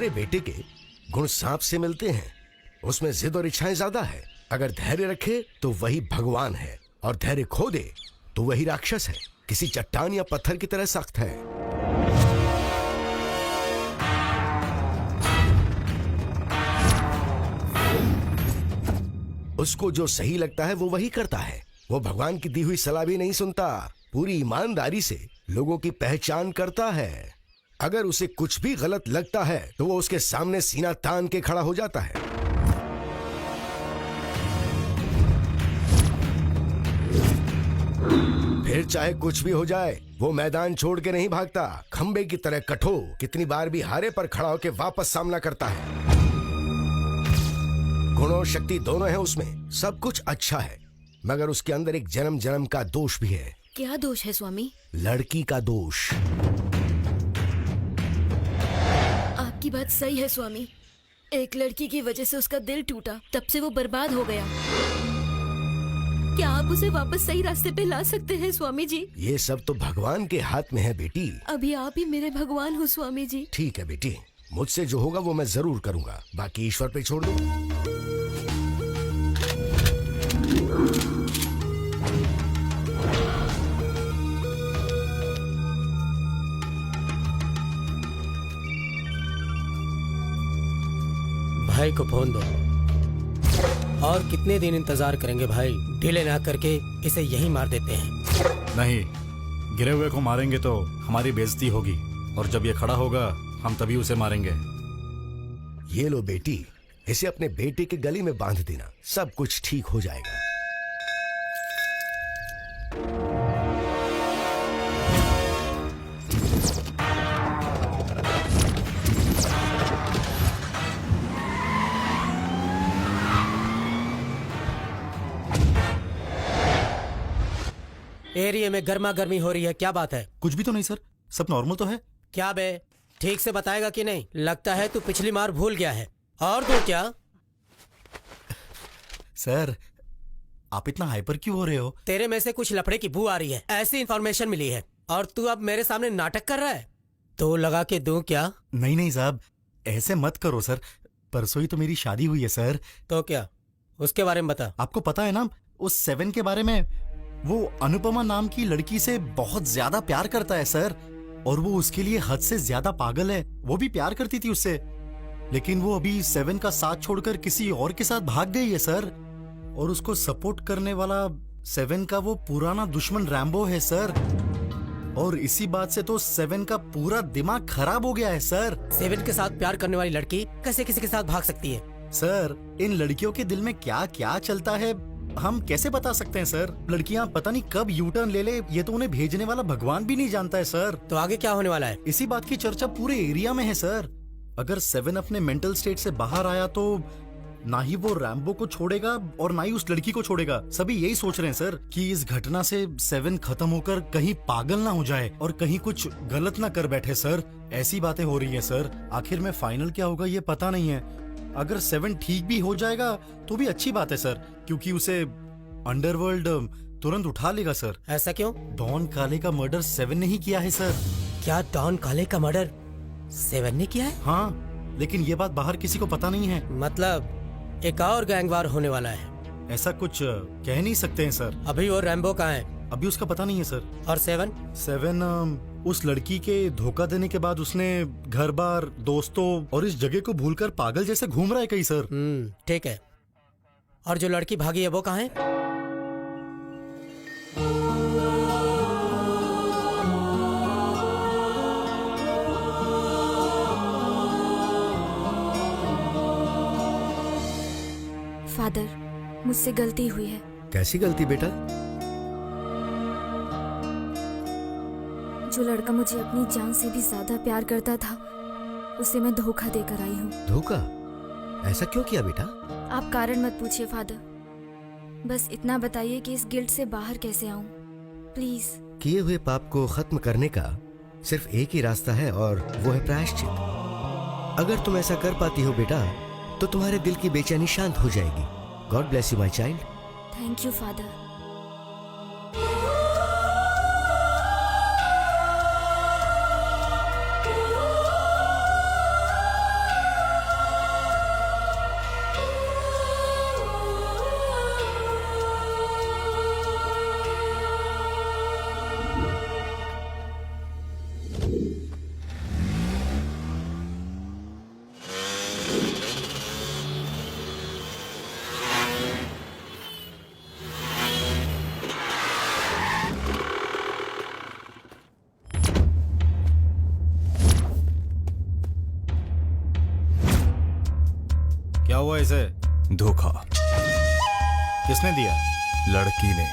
मेरे बेटे के गुण सांप से मिलते हैं। उसमें जिद और इच्छाएं ज्यादा है। अगर धैर्य रखे तो वही भगवान है, और धैर्य खो दे तो वही राक्षस है, किसी चट्टान या पत्थर की तरह सख्त है। उसको जो सही लगता है वो वही करता है। वो भगवान की दी हुई सलाह भी नहीं सुनता, पूरी ईमानदारी से लोगों की पहचान करता है। अगर उसे कुछ भी गलत लगता है तो वो उसके सामने सीना तान के खड़ा हो जाता है। फिर चाहे कुछ भी हो जाए वो मैदान छोड़ के नहीं भागता। खंबे की तरह कठोर, कितनी बार भी हारे पर खड़ा होकर वापस सामना करता है। गुण और शक्ति दोनों है उसमें, सब कुछ अच्छा है, मगर उसके अंदर एक जन्म जन्म का दोष भी है। क्या दोष है स्वामी? लड़की का दोष। आपकी बात सही है स्वामी। एक लड़की की वजह से उसका दिल टूटा, तब से वो बर्बाद हो गया। क्या आप उसे वापस सही रास्ते पे ला सकते हैं स्वामी जी? ये सब तो भगवान के हाथ में है बेटी। अभी आप ही मेरे भगवान हो स्वामी जी। ठीक है बेटी, मुझसे जो होगा वो मैं जरूर करूंगा, बाकी ईश्वर पे छोड़ दो। भाई को फोन दो। और कितने दिन इंतजार करेंगे भाई? डिले ना करके इसे यहीं मार देते हैं। नहीं, गिरे हुए को मारेंगे तो हमारी बेइज्जती होगी, और जब ये खड़ा होगा हम तभी उसे मारेंगे। ये लो बेटी, इसे अपने बेटे के गले में बांध देना, सब कुछ ठीक हो जाएगा। एरिया में गर्मा गर्मी हो रही है, क्या बात है? कुछ भी तो नहीं सर, सब नॉर्मल तो है। क्या बे, ठीक से बताएगा कि नहीं? लगता है तू पिछली मार भूल गया है। और दो क्या? सर आप इतना हाइपर क्यों हो रहे हो? तेरे में से कुछ लफड़े की बू आ रही है, ऐसी इन्फॉर्मेशन मिली है, और तू अब मेरे सामने नाटक कर रहा है। तो लगा के दूं क्या? नहीं नहीं साहब, ऐसे मत करो सर, परसों ही तो मेरी शादी हुई है सर। तो क्या, उसके बारे में बता। आपको पता है ना उस 7 के बारे में? वो अनुपमा नाम की लड़की से बहुत ज्यादा प्यार करता है सर, और वो उसके लिए हद से ज्यादा पागल है। वो भी प्यार करती थी उससे, लेकिन वो अभी 7 का साथ छोड़कर किसी और के साथ भाग गई है सर। और उसको सपोर्ट करने वाला 7 का वो पुराना दुश्मन रैम्बो है सर। और इसी बात से तो 7 का पूरा दिमाग खराब हो गया है सर। 7 के साथ प्यार करने वाली लड़की कैसे किसी के साथ भाग सकती है? सर इन लड़कियों के दिल में क्या क्या चलता है हम कैसे बता सकते हैं सर? लड़कियां पता नहीं कब यू टर्न ले ले, ये तो उन्हें भेजने वाला भगवान भी नहीं जानता है सर। तो आगे क्या होने वाला है? इसी बात की चर्चा पूरे एरिया में है सर। अगर 7 अपने मेंटल स्टेट से बाहर आया तो ना ही वो रैम्बो को छोड़ेगा और ना ही उस लड़की को छोड़ेगा। सभी यही सोच रहे हैं सर कि इस घटना से 7 खत्म होकर कहीं पागल ना हो जाए और कहीं कुछ गलत ना कर बैठे सर। ऐसी बातें हो रही है सर। आखिर में फाइनल क्या होगा ये पता नहीं है। अगर 7 ठीक भी हो जाएगा तो भी अच्छी बात है सर, क्योंकि उसे अंडरवर्ल्ड तुरंत उठा लेगा सर। ऐसा क्यों? डॉन काले का मर्डर 7 ने ही किया है सर। क्या डॉन काले का मर्डर 7 ने किया है? हाँ, लेकिन ये बात बाहर किसी को पता नहीं है। मतलब एक और गैंगवार होने वाला है? ऐसा कुछ कह नहीं सकते हैं सर। अभी वो रैम्बो कहाँ है? अभी उसका पता नहीं है सर। और 7? 7 उस लड़की के धोखा देने के बाद उसने घर बार, दोस्तों और इस जगह को भूलकर पागल जैसे घूम रहा है कहीं सर। ठीक है। और जो लड़की भागी है वो कहाँ है? फादर, मुझसे गलती हुई है। कैसी गलती बेटा? जो लड़का मुझे अपनी जान से भी ज्यादा प्यार करता था, उसे मैं धोखा देकर आई हूँ। धोखा? ऐसा क्यों किया बेटा? आप कारण मत पूछिए फादर, बस इतना बताइए कि इस गिल्ट से बाहर कैसे आऊं, प्लीज। किए हुए पाप को खत्म करने का सिर्फ एक ही रास्ता है, और वो है प्रायश्चित। अगर तुम ऐसा कर पाती हो बेटा तो तुम्हारे दिल की बेचैनी शांत हो जाएगी। God bless you my child. Thank you father. इसे? धोखा किसने दिया? लड़की ने।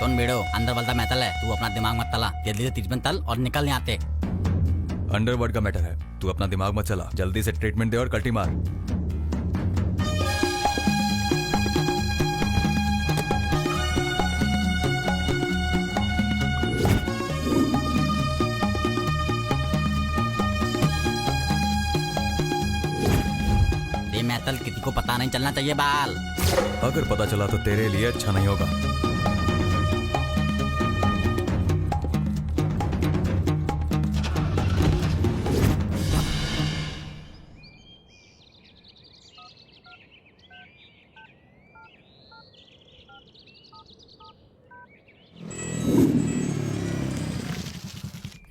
तुम बेड़ो अंदर वाला मैटल है, तू अपना दिमाग मत तला। जल्दी से ट्रीटमेंट तल और निकल यहाँ से। अंडरवर्ल्ड का मैटर है, तू अपना दिमाग मत चला। जल्दी से ट्रीटमेंट दे और कल्टी मार। ये मैटल किसी को पता नहीं चलना चाहिए बाल। अगर पता चला तो तेरे लिए अच्छा नहीं होगा।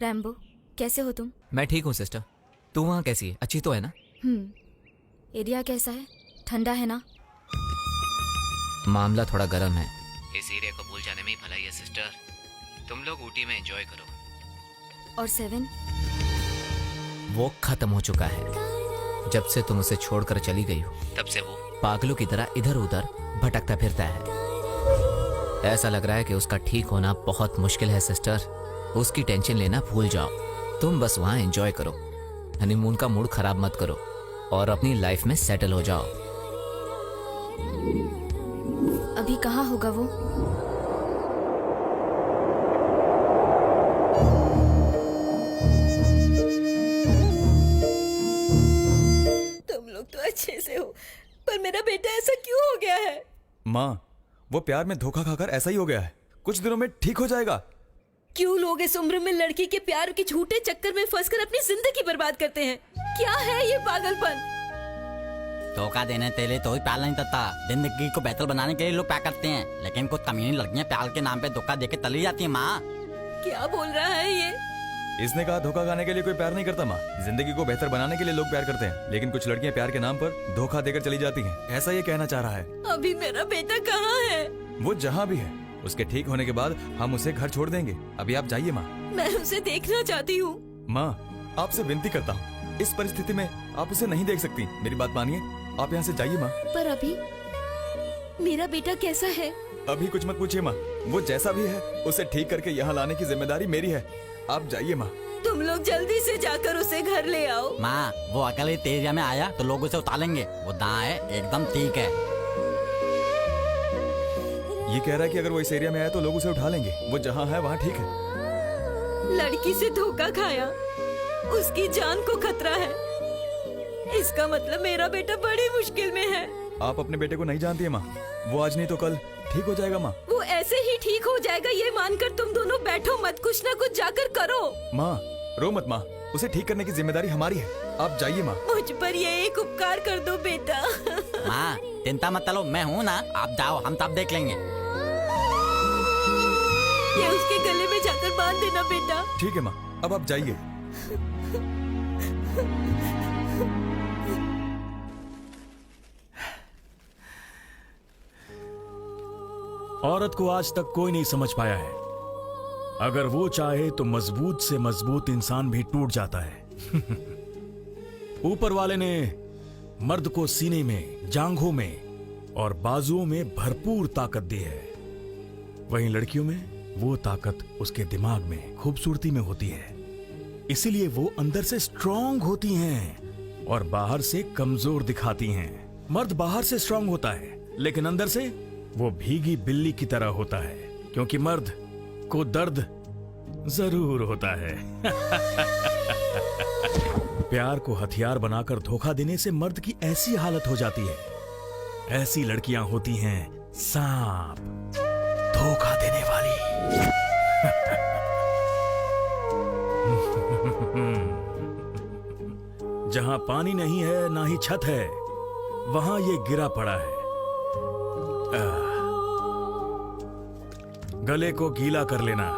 रैम्बो, कैसे हो तुम? मैं ठीक हूँ सिस्टर। तू वहाँ कैसी है? अच्छी तो है ना? एरिया कैसा है? ठंडा है ना? मामला थोड़ा गर्म है। इस एरिया को भूल जाने में ही भलाई है सिस्टर। तुम लोग ऊटी में एंजॉय करो। और 7? वो खत्म हो चुका है। जब से तुम उसे छोड़कर चली गई हो तब से वो पागलों की तरह इधर उधर भटकता फिरता है। ऐसा लग रहा है कि उसका ठीक होना बहुत मुश्किल है सिस्टर। उसकी टेंशन लेना भूल जाओ। तुम बस वहाँ एंजॉय करो। हनीमून का मूड खराब मत करो और अपनी लाइफ में सेटल हो जाओ। अभी कहाँ होगा वो? तुम लोग तो अच्छे से हो, पर मेरा बेटा ऐसा क्यों हो गया है? माँ, वो प्यार में धोखा खाकर ऐसा ही हो गया है। कुछ दिनों में ठीक हो जाएगा। क्यों लोग इस उम्र में लड़की के प्यार के झूठे चक्कर में फंसकर अपनी जिंदगी बर्बाद करते हैं? क्या है ये पागलपन? धोखा देने के लिए तो ही प्यार नहीं करता। जिंदगी को बेहतर बनाने के लिए लोग प्यार करते हैं, लेकिन कुछ कमीनी लड़कियां प्यार के नाम पे धोखा देके चली जाती है। माँ, क्या बोल रहा है ये? इसने कहा धोखा खाने के लिए कोई प्यार नहीं करता। माँ, जिंदगी को बेहतर बनाने के लिए लोग प्यार करते हैं, लेकिन कुछ लड़कियां प्यार के नाम पर धोखा देकर चली जाती हैं। ऐसा ये कहना चाह रहा है। अभी मेरा बेटा कहाँ है? वो जहाँ भी है, उसके ठीक होने के बाद हम उसे घर छोड़ देंगे। अभी आप जाइए माँ। मैं उसे देखना चाहती हूँ। माँ, आपसे विनती करता हूँ, इस परिस्थिति में आप उसे नहीं देख सकती। मेरी बात मानिए, आप यहाँ से जाइए माँ। पर अभी मेरा बेटा कैसा है? अभी कुछ मत पूछिए माँ, वो जैसा भी है उसे ठीक करके यहाँ लाने की जिम्मेदारी मेरी है। आप जाइए माँ। तुम लोग जल्दी से जाकर उसे घर ले आओ। माँ, वो अकेले तेजिया में आया तो लोग उसे उतारेंगे। वो दाँ है, एकदम ठीक है। ये कह रहा है कि अगर वो इस एरिया में आया तो लोग उसे उठा लेंगे। वो जहाँ है वहाँ ठीक है। लड़की से धोखा खाया, उसकी जान को खतरा है। इसका मतलब मेरा बेटा बड़ी मुश्किल में है। आप अपने बेटे को नहीं जानती है माँ। वो आज नहीं तो कल ठीक हो जाएगा माँ। वो ऐसे ही ठीक हो जाएगा ये मानकर तुम दोनों बैठो मत, कुछ ना कुछ जाकर करो। माँ, रो मत माँ, उसे ठीक करने की जिम्मेदारी हमारी है। आप जाइए माँ। मुझ पर ये एक उपकार कर दो बेटा। माँ, चिंता मत करो, मैं हूँ ना। आप जाओ, हम तब देख लेंगे। ये उसके गले में जाकर बांध देना बेटा। ठीक है माँ, अब आप जाइए। औरत को आज तक कोई नहीं समझ पाया है। अगर वो चाहे तो मजबूत से मजबूत इंसान भी टूट जाता है। ऊपर वाले ने मर्द को सीने में, जांघों में और बाजुओं में भरपूर ताकत दी है। वहीं लड़कियों में वो ताकत उसके दिमाग में, खूबसूरती में होती है। इसीलिए वो अंदर से स्ट्रांग होती हैं और बाहर से कमजोर दिखाती हैं। मर्द बाहर से स्ट्रांग होता है, लेकिन अंदर से वो भीगी बिल्ली की तरह होता है, क्योंकि मर्द को दर्द जरूर होता है। प्यार को हथियार बनाकर धोखा देने से मर्द की ऐसी हालत हो जाती है। ऐसी लड़कियां होती हैं सांप, धोखा देने वाली। जहां पानी नहीं है ना ही छत है, वहां ये गिरा पड़ा है। गले को गीला कर लेना।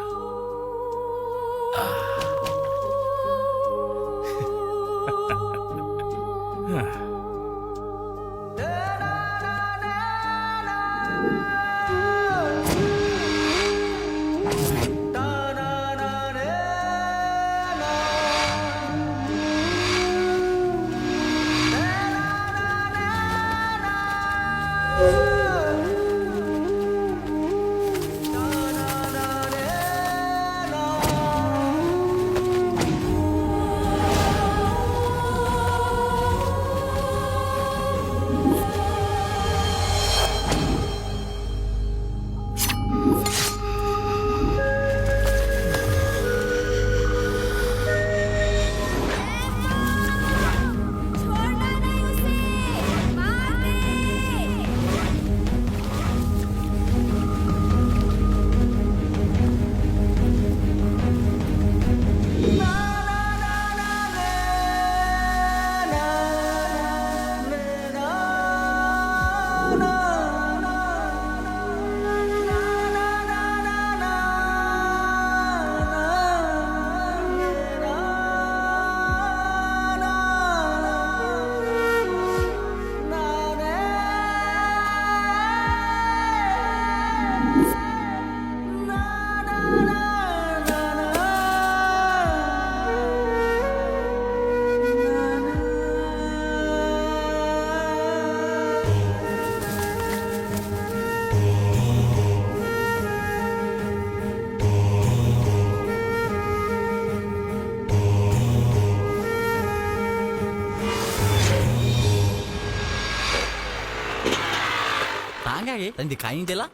कहाँ गया ये? तने दिखाई नहीं देला।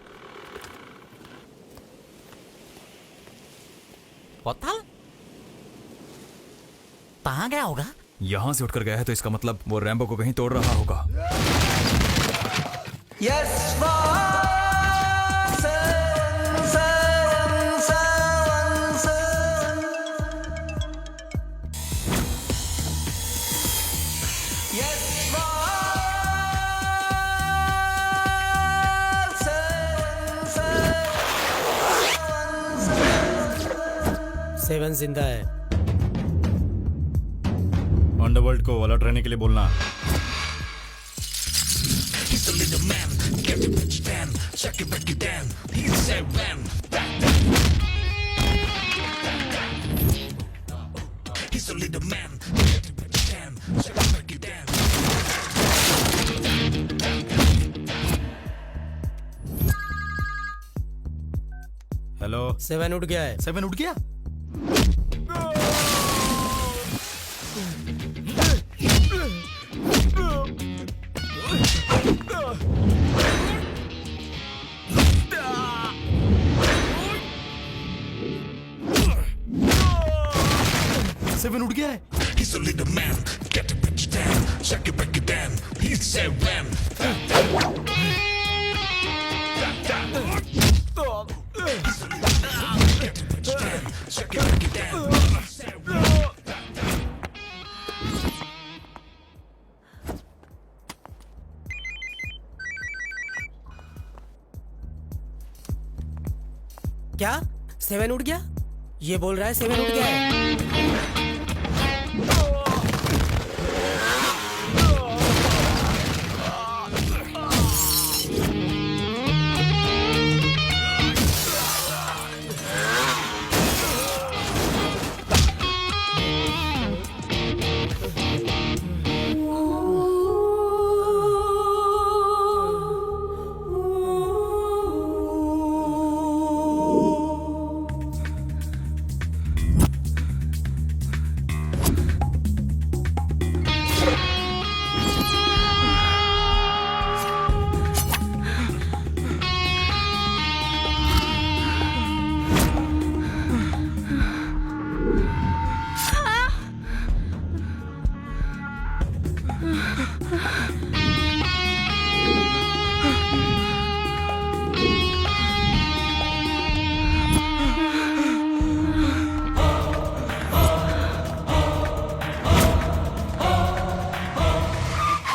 पताल कहाँ गया होगा? यहाँ से उठकर गया है तो इसका मतलब वो रैम्बो को कहीं तोड़ रहा होगा। सेवन जिंदा है। अंडरवर्ल्ड को अलर्ट रहने के लिए बोलना। हेलो, सेवन उठ गया है। 7 उठ गया? सेवन उठ गया है। क्या सेवन उठ गया? ये बोल रहा है सेवन उठ गया है।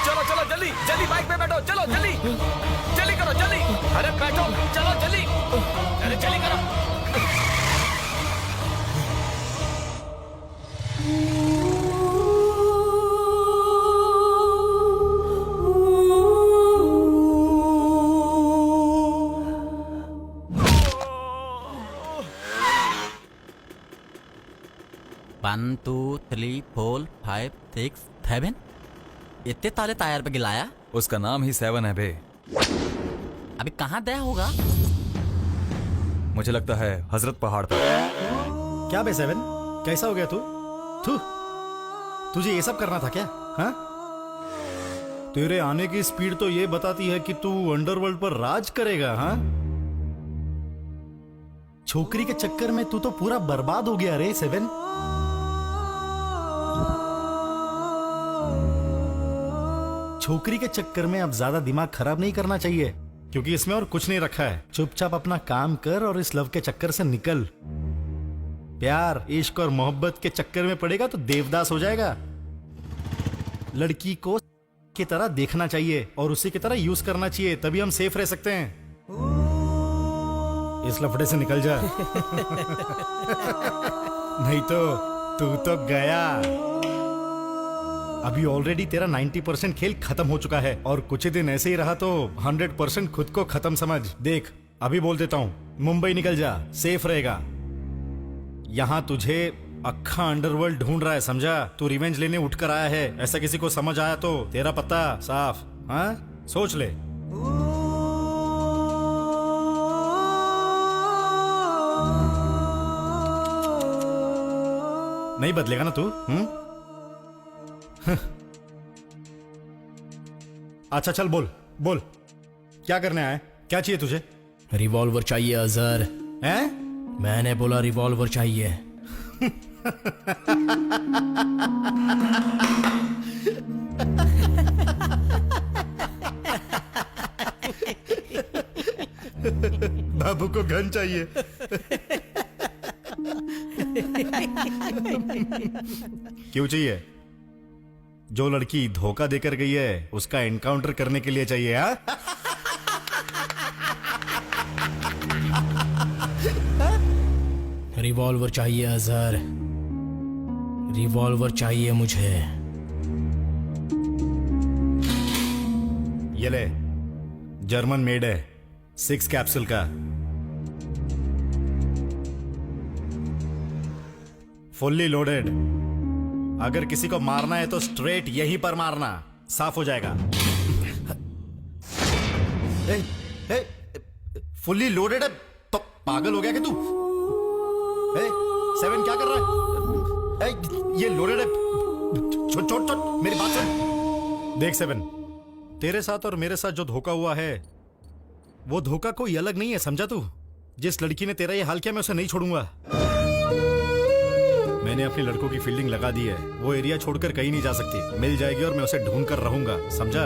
चलो चलो जल्दी जल्दी बाइक पे बैठो, चलो जल्दी जल्दी करो जल्दी। अरे बैठो, चलो जल्दी, अरे जल्दी करो। वन 2 3 4 5 6 7 इतने ताले टायर पे गिलाया। उसका नाम ही 7 है बे। अभी कहाँ गया होगा? मुझे लगता है हजरत पहाड़ पर। क्या बे 7, कैसा हो गया तू? तुझे ये सब करना था क्या? हाँ? तेरे आने की स्पीड तो ये बताती है कि तू अंडरवर्ल्ड पर राज करेगा। हाँ? छोकरी के चक्कर में तू तो पूरा बर्बाद हो गया रे 7। छोकरी के चक्कर में अब ज्यादा दिमाग खराब नहीं करना चाहिए, क्योंकि इसमें और कुछ नहीं रखा है। चुपचाप अपना काम कर और इस लव के चक्कर से निकल। प्यार, इश्क और मोहब्बत के चक्कर में पड़ेगा तो देवदास हो जाएगा। लड़की को की तरह देखना चाहिए और उसी की तरह यूज करना चाहिए, तभी हम सेफ रह सकते हैं। इस लफड़े से निकल जा। नहीं तो तू तो गया। अभी ऑलरेडी तेरा 90% खेल खत्म हो चुका है और कुछ दिन ऐसे ही रहा तो 100% खुद को खत्म समझ। देख, अभी बोल देता हूं, मुंबई निकल जा, सेफ रहेगा। यहां तुझे अक्खा अंडरवर्ल्ड ढूंढ रहा है, समझा? तू रिवेंज लेने उठकर आया है, ऐसा किसी को समझ आया तो तेरा पत्ता साफ। हाँ, सोच ले। नहीं बदलेगा ना तू? अच्छा चल बोल बोल, क्या करने आया है? क्या चाहिए तुझे? रिवॉल्वर चाहिए अजहर। हैं? मैंने बोला रिवॉल्वर चाहिए। बाबू को गन चाहिए। क्यों चाहिए? जो लड़की धोखा देकर गई है उसका एनकाउंटर करने के लिए चाहिए। हाँ? रिवॉल्वर चाहिए अजहर, रिवॉल्वर चाहिए मुझे। ये ले, जर्मन मेड है, 6 कैप्सूल का, फुल्ली लोडेड। अगर किसी को मारना है तो स्ट्रेट यहीं पर मारना, साफ हो जाएगा। फुल्ली लोडेड है तो पागल हो गया क्या तू? 7 क्या कर रहा है? ये लोडेड है। छोड़ छोड़ छोड़, मेरी बात सुन। देख 7, तेरे साथ और मेरे साथ जो धोखा हुआ है वो धोखा कोई अलग नहीं है, समझा तू? जिस लड़की ने तेरा ये हाल किया मैं उसे नहीं छोड़ूंगा। मैंने अपनी लड़कों की फील्डिंग लगा दी है, वो एरिया छोड़कर कहीं नहीं जा सकती। मिल जाएगी और मैं उसे ढूंढ कर रहूंगा, समझा?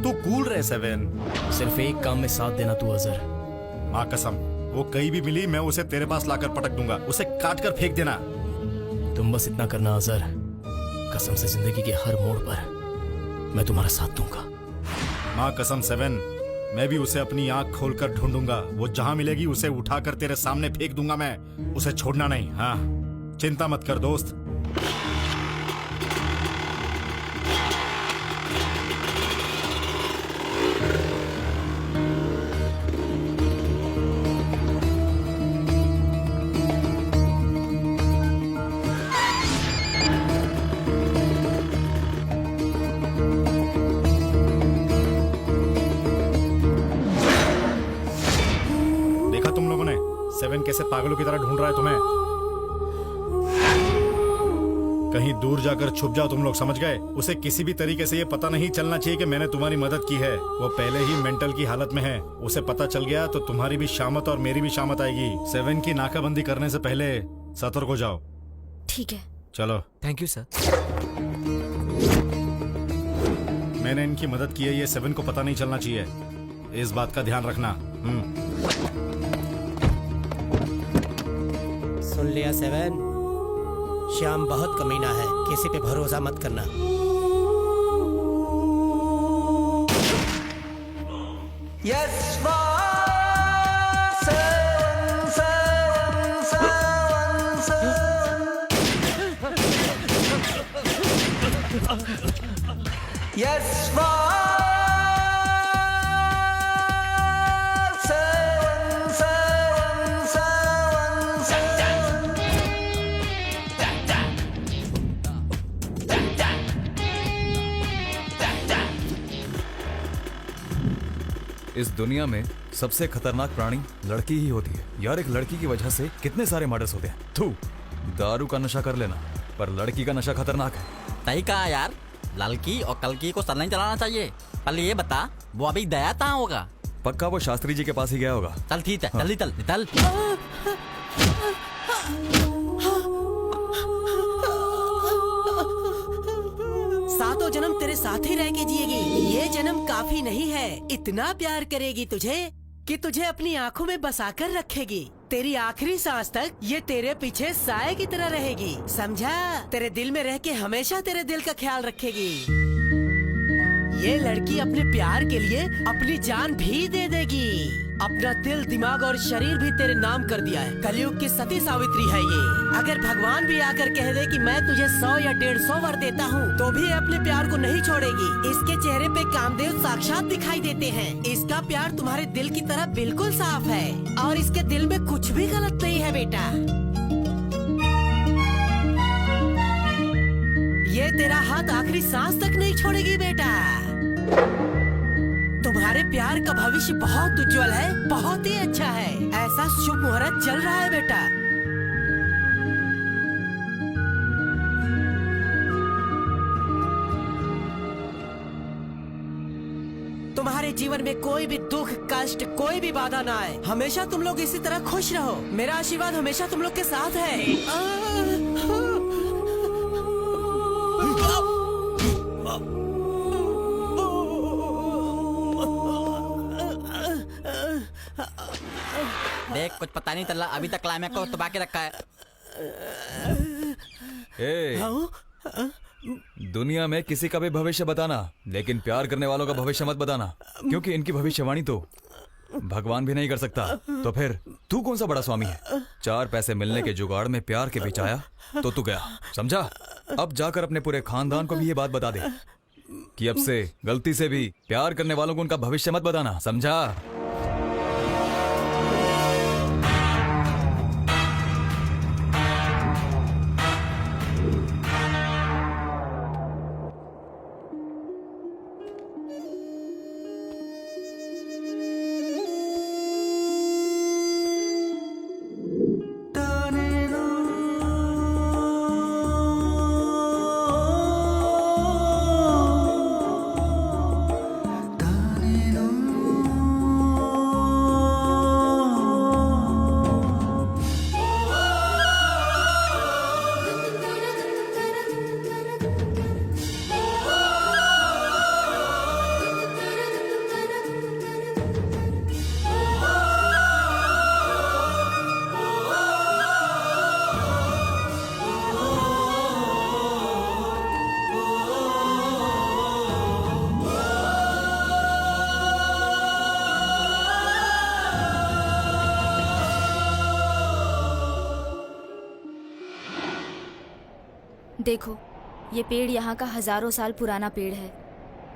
तू कूल रहे 7। सिर्फ एक काम में साथ देना तू अजहर। माँ कसम, वो कहीं भी मिली मैं उसे तेरे पास लाकर पटक दूंगा, उसे काट कर फेंक देना। तुम बस इतना करना अजहर, कसम से जिंदगी के हर मोड़ पर मैं तुम्हारा साथ दूंगा। माँ कसम 7, मैं भी उसे अपनी आंख खोलकर ढूंढूंगा। वो जहां मिलेगी उसे उठाकर तेरे सामने फेंक दूंगा मैं, उसे छोड़ना नहीं। हाँ, चिंता मत कर दोस्त। देखा तुम लोगों ने 7 कैसे पागलों की तरह ढूंढ रहा है तुम्हें? कहीं दूर जाकर छुप जाओ तुम लोग, समझ गए? उसे किसी भी तरीके से ये पता नहीं चलना चाहिए कि मैंने तुम्हारी मदद की है। वो पहले ही मेंटल की हालत में है, उसे पता चल गया तो तुम्हारी भी शामत और मेरी भी शामत आएगी। 7 की नाकाबंदी करने से पहले सतर्क हो जाओ। ठीक है। चलो। Thank you sir. मैंने इनकी मदद की है, ये 7 को पता नहीं चलना चाहिए, इस बात का ध्यान रखना। सुन लिया 7, श्याम बहुत कमीना है, किसी पे भरोसा मत करना। इस दुनिया में सबसे खतरनाक प्राणी लड़की ही होती है यार। एक लड़की की वजह से कितने सारे मर्डर्स होते हैं। थू, दारू का नशा कर लेना, पर लड़की का नशा खतरनाक है। सही कहा यार, लड़की और कलकी को सर नहीं चलाना चाहिए। पहले ये बता, वो अभी दया कहाँ होगा? पक्का वो शास्त्री जी के पास ही गया होगा। चल ठीक है, जल्दी चल चल। सातों जन्म तेरे साथ ही रह के जिएगी। ये जन्म काफी नहीं है, इतना प्यार करेगी तुझे कि तुझे अपनी आंखों में बसाकर रखेगी। तेरी आखिरी सांस तक ये तेरे पीछे साए की तरह रहेगी, समझा? तेरे दिल में रह के हमेशा तेरे दिल का ख्याल रखेगी। ये लड़की अपने प्यार के लिए अपनी जान भी दे देगी। अपना दिल, दिमाग और शरीर भी तेरे नाम कर दिया है। कलयुग की सती सावित्री है ये। अगर भगवान भी आकर कह दे कि मैं तुझे 100 या 150 वर देता हूँ, तो भी अपने प्यार को नहीं छोड़ेगी। इसके चेहरे पे कामदेव साक्षात दिखाई देते हैं। इसका प्यार तुम्हारे दिल की तरह बिल्कुल साफ है और इसके दिल में कुछ भी गलत नहीं है बेटा। ये तेरा हाथ आखिरी सांस तक नहीं छोड़ेगी बेटा। तुम्हारे प्यार का भविष्य बहुत उज्जवल है, बहुत ही अच्छा है। ऐसा शुभ मुहूर्त चल रहा है बेटा। तुम्हारे जीवन जीवन में कोई भी दुख कष्ट कोई भी बाधा ना आए। हमेशा तुम लोग इसी तरह खुश रहो। मेरा आशीर्वाद हमेशा तुम लोग के साथ है। देख कुछ पता नहीं चला, अभी तक क्लाइमैक्स को दबा के रखा है। दुनिया में किसी का भी भविष्य बताना, लेकिन प्यार करने वालों का भविष्य मत बताना, क्योंकि इनकी भविष्यवाणी तो भगवान भी नहीं कर सकता। तो फिर तू कौन सा बड़ा स्वामी है? 4 पैसे मिलने के जुगाड़ में प्यार के बीच आया तो तू गया, समझा? अब जाकर अपने पूरे खानदान को भी ये बात बता दे कि अब से गलती से भी प्यार करने वालों को उनका भविष्य मत बताना, समझा? देखो, ये पेड़ यहाँ का हजारों साल पुराना पेड़ है।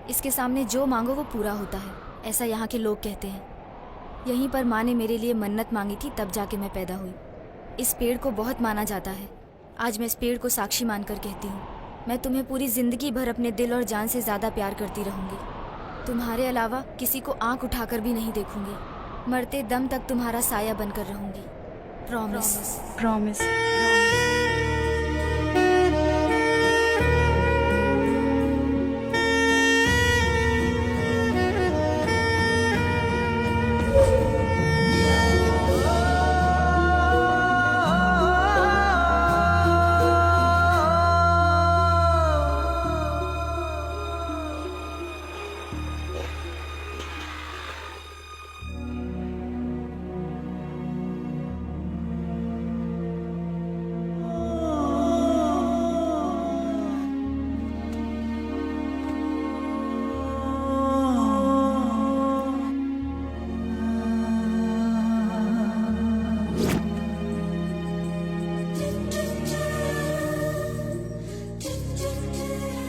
इसके सामने जो मांगो वो पूरा होता है, ऐसा यहाँ के लोग कहते हैं। यहीं पर माँ ने मेरे लिए मन्नत मांगी थी, तब जाके मैं पैदा हुई। इस पेड़ को बहुत माना जाता है। आज मैं इस पेड़ को साक्षी मानकर कहती हूँ, मैं तुम्हें पूरी जिंदगी भर अपने दिल और जान से ज्यादा प्यार करती रहूंगी। तुम्हारे अलावा किसी को आंख उठाकर भी नहीं देखूंगी। मरते दम तक तुम्हारा साया बनकर रहूंगी। प्रॉमिस। प्रॉमिस।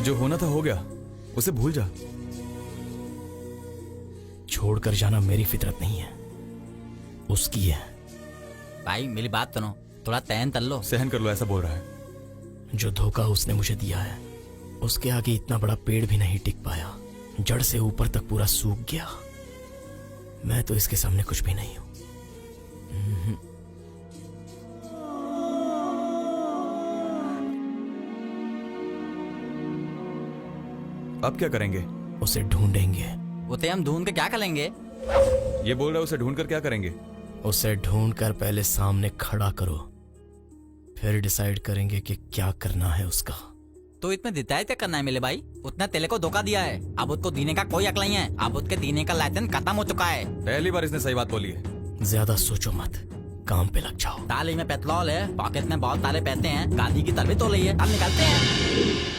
जो होना था हो गया, उसे भूल जा। छोड़कर जाना मेरी फितरत नहीं है, उसकी है। भाई मेरी बात सुनो, थोड़ा सहन कर लो। सहन कर लो, ऐसा बोल रहा है। जो धोखा उसने मुझे दिया है, उसके आगे इतना बड़ा पेड़ भी नहीं टिक पाया। जड़ से ऊपर तक पूरा सूख गया। मैं तो इसके सामने कुछ भी नहीं हूं। अब क्या करेंगे? उसे ढूंढेंगे। उसे हम ढूंढ के क्या करेंगे? ये बोल रहा है उसे ढूंढ कर क्या करेंगे? उसे ढूंढकर पहले सामने खड़ा करो, फिर डिसाइड करेंगे कि क्या करना है उसका। तो इसमें डिसाइड क्या करना है मेरे भाई? उसने तेले को धोखा दिया है, अब उसको देने का कोई हक नहीं है। अब उसके देने का लाइसेंस खत्म हो चुका है। पहली बार इसने सही बात बोली है। ज्यादा सोचो मत, काम पे लग जाओ। ताली में पेट्रोल है, पॉकेट में बहुत सारे पैसे हैं, गाड़ी की तरबीयत हो रही है, अब निकलते हैं।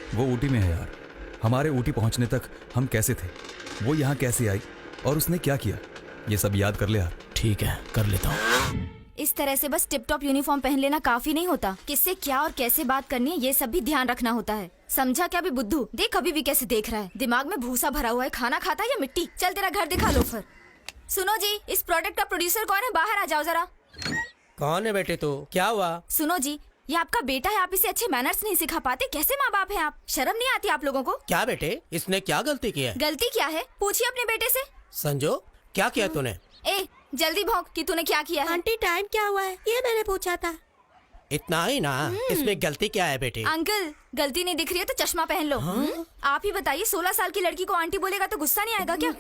वो ऊटी में है यार। हमारे ऊटी पहुंचने तक हम कैसे थे, वो यहाँ कैसे आई और उसने क्या किया, ये सब याद कर ले यार। ठीक है, कर लेता हूँ। इस तरह से बस टिप टॉप यूनिफॉर्म पहन लेना काफी नहीं होता। किससे क्या और कैसे बात करनी है, ये सब भी ध्यान रखना होता है। समझा क्या? भी बुद्धू देख, अभी भी कैसे देख रहा है। दिमाग में भूसा भरा हुआ है, खाना खाता है या मिट्टी? चल तेरा घर दिखा लो फिर। सुनो जी, इस प्रोडक्ट का प्रोड्यूसर कौन है? बाहर आ जाओ जरा। कौन है बेटे तू? क्या हुआ? सुनो जी, ये आपका बेटा है, आप इसे अच्छे मैनर्स नहीं सिखा पाते। कैसे माँ बाप हैं आप? शर्म नहीं आती आप लोगों को? क्या बेटे, इसने क्या गलती की है? गलती क्या है, पूछिए अपने बेटे से। संजो, क्या किया तूने? ए, जल्दी भौंक कि तूने क्या किया है। आंटी टाइम क्या हुआ है, ये मैंने पूछा था। इतना ही ना, इसमें गलती क्या है बेटे? अंकल गलती नहीं दिख रही है तो चश्मा पहन लो। आप ही बताइए, 16 साल की लड़की को आंटी बोलेगा तो गुस्सा नहीं आएगा क्या?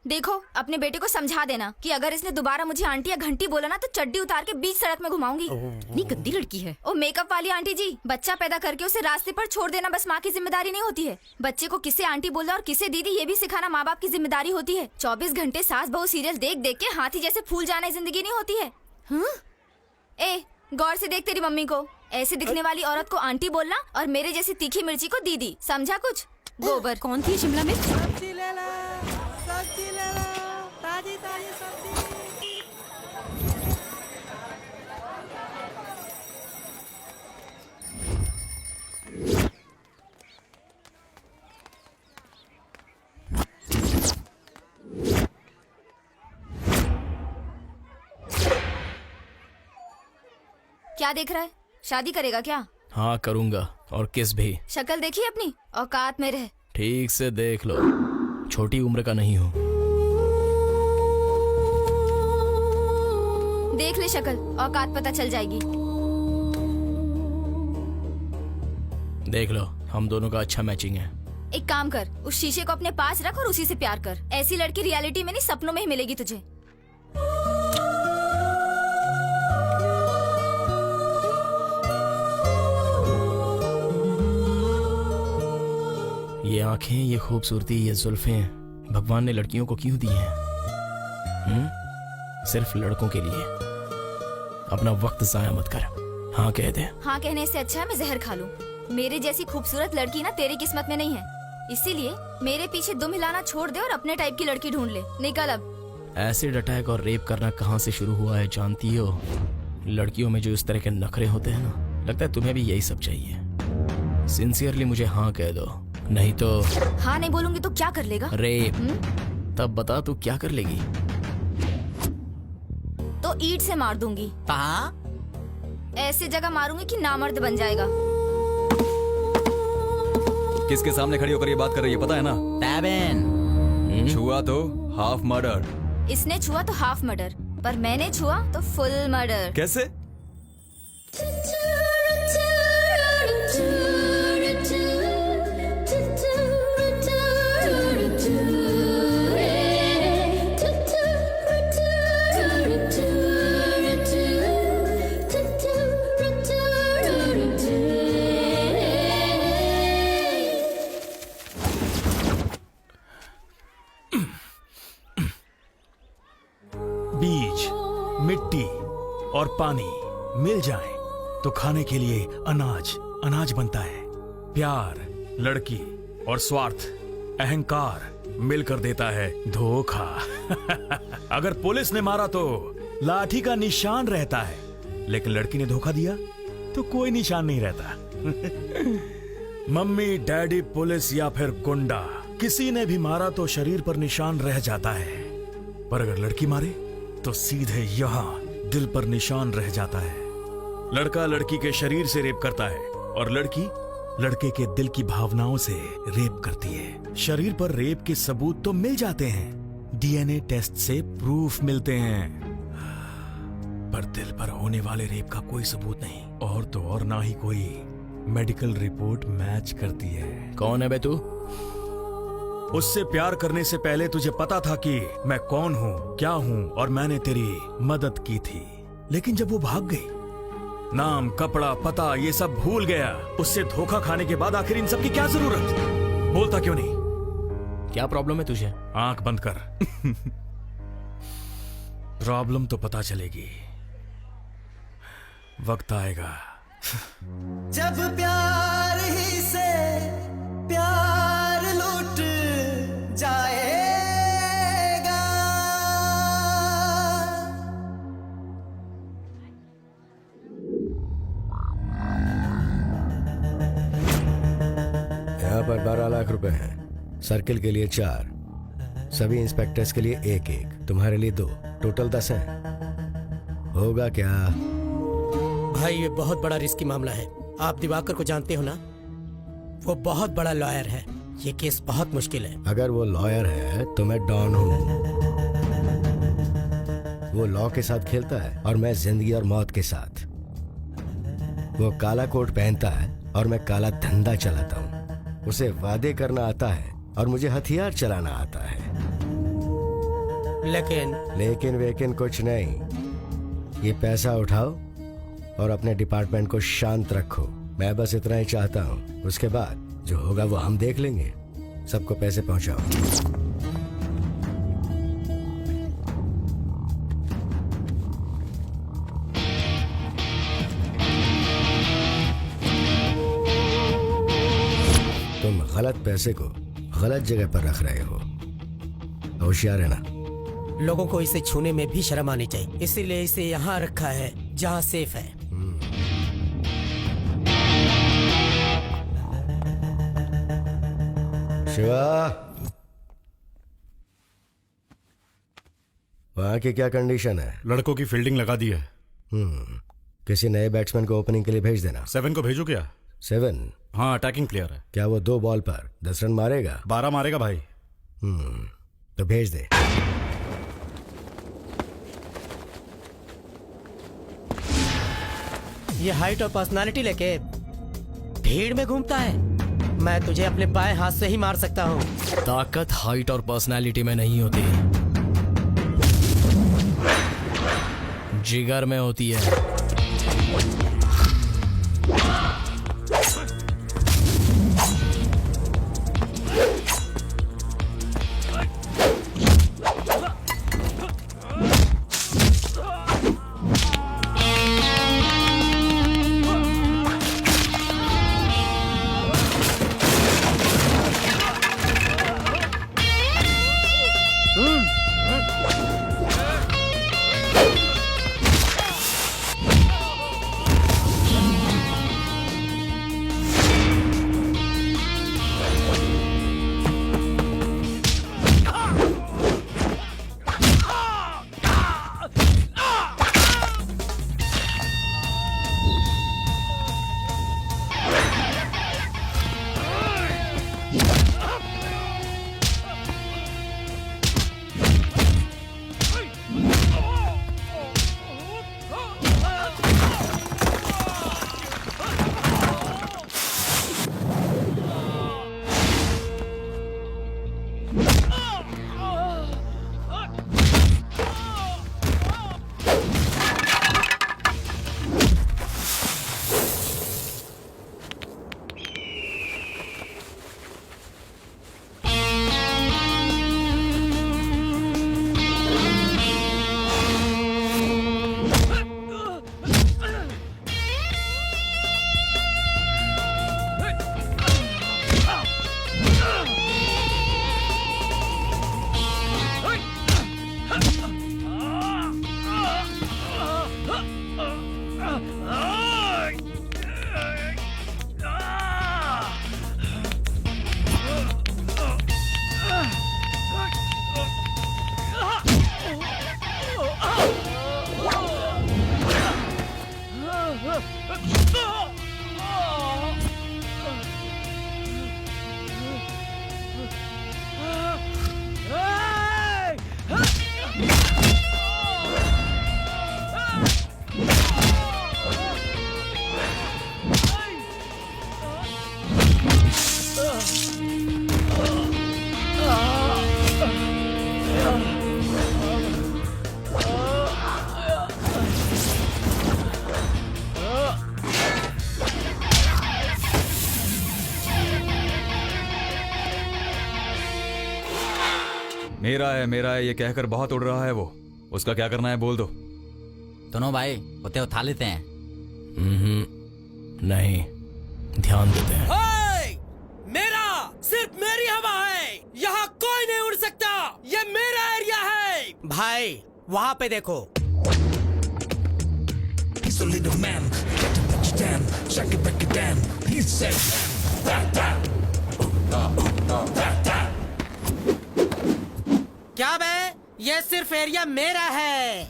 देखो अपने बेटे को समझा देना कि अगर इसने दोबारा मुझे आंटी या घंटी बोला ना तो चड्डी उतार के बीच सड़क में घुमाऊंगी। इतनी गंदी लड़की है। ओ मेकअप वाली आंटी जी, बच्चा पैदा करके उसे रास्ते पर छोड़ देना बस माँ की जिम्मेदारी नहीं होती है। बच्चे को किसे आंटी बोलना और किसे दीदी ये भी सिखाना माँ बाप की जिम्मेदारी होती है। 24 घंटे सास बहू सीरियल देख देख के हाथी जैसे फूल जाना जिंदगी नहीं होती है। ए गौर से देख तेरी मम्मी को, ऐसे दिखने वाली औरत को आंटी बोलना और मेरे जैसी तीखी मिर्ची को दीदी, समझा कुछ? गोबर। कौन थी शिमला मिर्च? सब्जी ले ला, सब्जी ले ला, ताजी ताजी सब्जी। क्या देख रहा है? शादी करेगा क्या? हाँ करूंगा, और किस भी। शक्ल देखी अपनी, औकात में रह। ठीक से देख लो, छोटी उम्र का नहीं हूँ। देख ले शक्ल, औकात पता चल जाएगी। देख लो, हम दोनों का अच्छा मैचिंग है। एक काम कर, उस शीशे को अपने पास रख और उसी से प्यार कर। ऐसी लड़की रियलिटी में नहीं सपनों में ही मिलेगी तुझे। ये आंखें, ये खूबसूरती, ये जुल्फें भगवान ने लड़कियों को क्यों दी हैं? सिर्फ लड़कों के लिए। अपना वक्त जाया मत कर, हाँ कह दे। हाँ कहने से अच्छा है मैं जहर खा लूं। मेरे जैसी खूबसूरत लड़की ना तेरी किस्मत में नहीं है, इसीलिए मेरे पीछे दुम हिलाना छोड़ दे और अपने टाइप की लड़की ढूंढ ले। निकल अब। एसिड अटैक और रेप करना कहाँ से शुरू हुआ है जानती हो? लड़कियों में जो इस तरह के नखरे होते हैं ना, लगता है तुम्हें भी यही सब चाहिए। सिंसियरली मुझे हाँ कह दो, नहीं तो। हाँ नहीं बोलूंगी तो क्या कर लेगा? रेप। तब बता तू क्या कर लेगी? तो ईंट से मार दूंगी। ऐसे जगह मारूंगी कि नामर्द बन जाएगा। किसके सामने खड़ी होकर ये बात कर रही है पता है ना? टैबिन। छुआ तो हाफ मर्डर। इसने छुआ तो हाफ मर्डर, पर मैंने छुआ तो फुल मर्डर। कैसे? बीज, मिट्टी और पानी मिल जाएं तो खाने के लिए अनाज बनता है। प्यार, लड़की और स्वार्थ, अहंकार मिलकर देता है धोखा। अगर पुलिस ने मारा तो लाठी का निशान रहता है, लेकिन लड़की ने धोखा दिया तो कोई निशान नहीं रहता। मम्मी, डैडी, पुलिस या फिर गुंडा, किसी ने भी मारा तो शरीर पर निशान रह जाता है, पर अगर लड़की मारे तो सीधे यहाँ दिल पर निशान रह जाता है। लड़का लड़की के शरीर से रेप करता है और लड़की लड़के के दिल की भावनाओं से रेप करती है। शरीर पर रेप के सबूत तो मिल जाते हैं, डीएनए टेस्ट से प्रूफ मिलते हैं, पर दिल पर होने वाले रेप का कोई सबूत नहीं, और तो और ना ही कोई मेडिकल रिपोर्ट मैच करती है। कौन है बे तू? उससे प्यार करने से पहले तुझे पता था कि मैं कौन हूँ, क्या हूँ, और मैंने तेरी मदद की थी, लेकिन जब वो भाग गई, नाम, कपड़ा, पता ये सब भूल गया, उससे धोखा खाने के बाद आखिर इन सब की क्या जरूरत? बोलता क्यों नहीं? क्या प्रॉब्लम है तुझे? आंख बंद कर। प्रॉब्लम तो पता चलेगी, वक्त आएगा। जब प्यार ही से प्यार लूट जाएगा, यहाँ पर 12 लाख रुपए हैं। सर्किल के लिए 4, सभी इंस्पेक्टर्स के लिए 1-1, तुम्हारे लिए 2, टोटल 10 है। होगा क्या? भाई ये बहुत बड़ा रिस्की मामला है। आप दिवाकर को जानते हो ना? वो बहुत बड़ा लॉयर है, ये केस बहुत मुश्किल है। अगर वो लॉयर है तो मैं डॉन हूँ। वो लॉ के साथ खेलता है और मैं जिंदगी और मौत के साथ। वो काला कोट पहनता है और मैं काला धंधा चलाता हूँ। उसे वादे करना आता है और मुझे हथियार चलाना आता है। लेकिन वेकिन कुछ नहीं। ये पैसा उठाओ और अपने डिपार्टमेंट को शांत रखो। मैं बस इतना ही चाहता हूँ। उसके बाद जो होगा वो हम देख लेंगे। सबको पैसे पहुंचाओ। तुम गलत पैसे को गलत जगह पर रख रहे हो। होशियार है ना? लोगों को इसे छूने में भी शर्म आनी चाहिए, इसीलिए इसे यहाँ रखा है जहाँ सेफ है। शिवा, वहाँ की क्या कंडीशन है? लड़कों की फील्डिंग लगा दी है। किसी नए बैट्समैन को ओपनिंग के लिए भेज देना। 7 को भेजो क्या? 7? हाँ, अटैकिंग प्लेयर है। क्या वो 2 बॉल पर 10 रन मारेगा? 12 मारेगा भाई। तो भेज दे। ये हाइट और पर्सनालिटी लेके भीड़ में घूमता है। मैं तुझे अपने बाएं हाथ से ही मार सकता हूँ। ताकत हाइट और पर्सनालिटी में नहीं होती, जिगर में होती है। मेरा है ये कहकर बहुत उड़ रहा है वो। उसका क्या करना है बोल दो। दोनों भाई उते उठा लेते हैं। नहीं, ध्यान देते हैं। मेरा सिर्फ मेरी हवा है, यहाँ कोई नहीं उड़ सकता। ये मेरा एरिया है। भाई वहाँ पे देखो। क्या बे, ये सिर्फ एरिया मेरा है।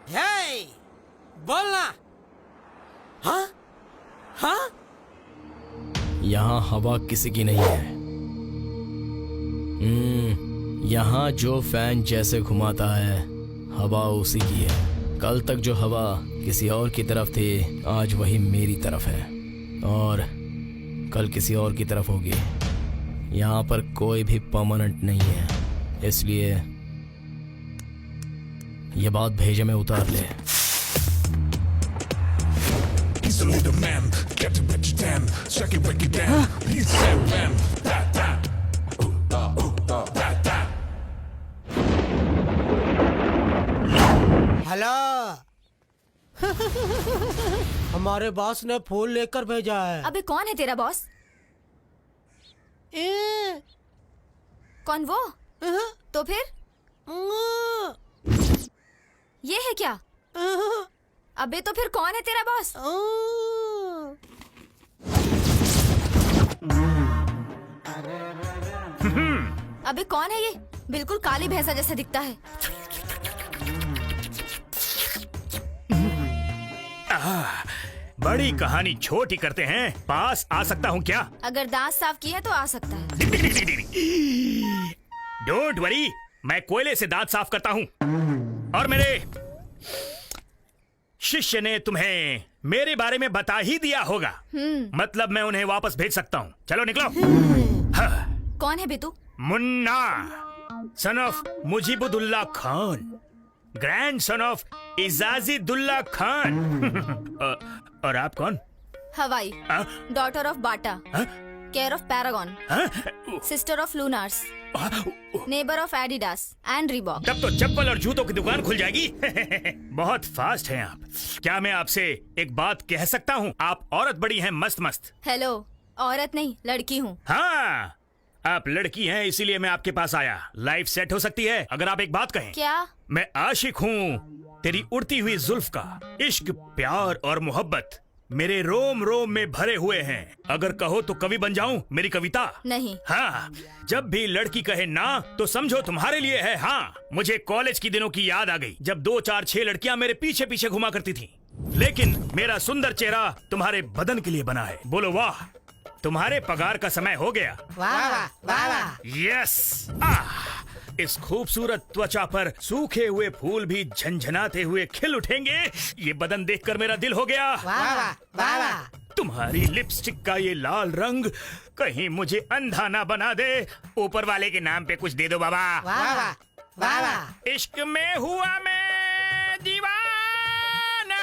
हे, बोलना। हाँ हाँ, यहाँ हवा किसी की नहीं है। यहाँ जो फैन जैसे घुमाता है हवा उसी की है। कल तक जो हवा किसी और की तरफ थी, आज वही मेरी तरफ है और कल किसी और की तरफ होगी। यहाँ पर कोई भी परमानेंट नहीं है, इसलिए ये बात भेजे में उतार ले। हेलो। हमारे बॉस ने फूल लेकर भेजा है। अबे कौन है तेरा बॉस? कौन वो? तो फिर ये है क्या? अबे तो फिर कौन है तेरा बॉस? अबे कौन है ये? बिल्कुल काली भैंसा जैसा दिखता है। बड़ी कहानी छोटी करते हैं। पास आ सकता हूँ क्या? अगर दांत साफ किए तो आ सकता है। डोंट वरी, मैं कोयले से दांत साफ करता हूँ। और मेरे शिष्य ने तुम्हें मेरे बारे में बता ही दिया होगा। मतलब मैं उन्हें वापस भेज सकता हूँ। चलो निकलो। हाँ। कौन है बे तू? Munna, son of Mujibuddaula Khan, grand son of Ijazuddaula Khan. और आप कौन? Hawai, daughter of Bata, care of Paragon, sister of Lunars, neighbour of Adidas and Reebok. तब तो चप्पल और जूतों की दुकान खुल जाएगी। बहुत फास्ट हैं आप। क्या मैं आपसे एक बात कह सकता हूँ? आप औरत बड़ी हैं, मस्त मस्त। हेलो, औरत नहीं लड़की हूँ। हाँ, आप लड़की हैं इसीलिए मैं आपके पास आया। लाइफ सेट हो सकती है अगर आप एक बात कहें। क्या? मैं आशिक हूँ तेरी उड़ती हुई जुल्फ का। इश्क, प्यार और मोहब्बत मेरे रोम रोम में भरे हुए हैं। अगर कहो तो कवि बन जाऊं, मेरी कविता। नहीं। हाँ, जब भी लड़की कहे ना तो समझो तुम्हारे लिए है हाँ। मुझे कॉलेज की दिनों की याद आ गई जब 2 4 6 लड़कियां मेरे पीछे पीछे घुमा करती थीं। लेकिन मेरा सुंदर चेहरा तुम्हारे बदन के लिए बना है। बोलो वाह। तुम्हारे पगार का समय हो गया। वाह वाह वाह वाह। यस। इस खूबसूरत त्वचा पर सूखे हुए फूल भी झंझनाते हुए खिल उठेंगे। ये बदन देखकर मेरा दिल हो गया। वाह वाह वाह वाह। तुम्हारी लिपस्टिक का ये लाल रंग कहीं मुझे अंधा ना बना दे। ऊपर वाले के नाम पे कुछ दे दो बाबा। वाह वाह वाह वाह। इश्क में हुआ मैं दीवाना।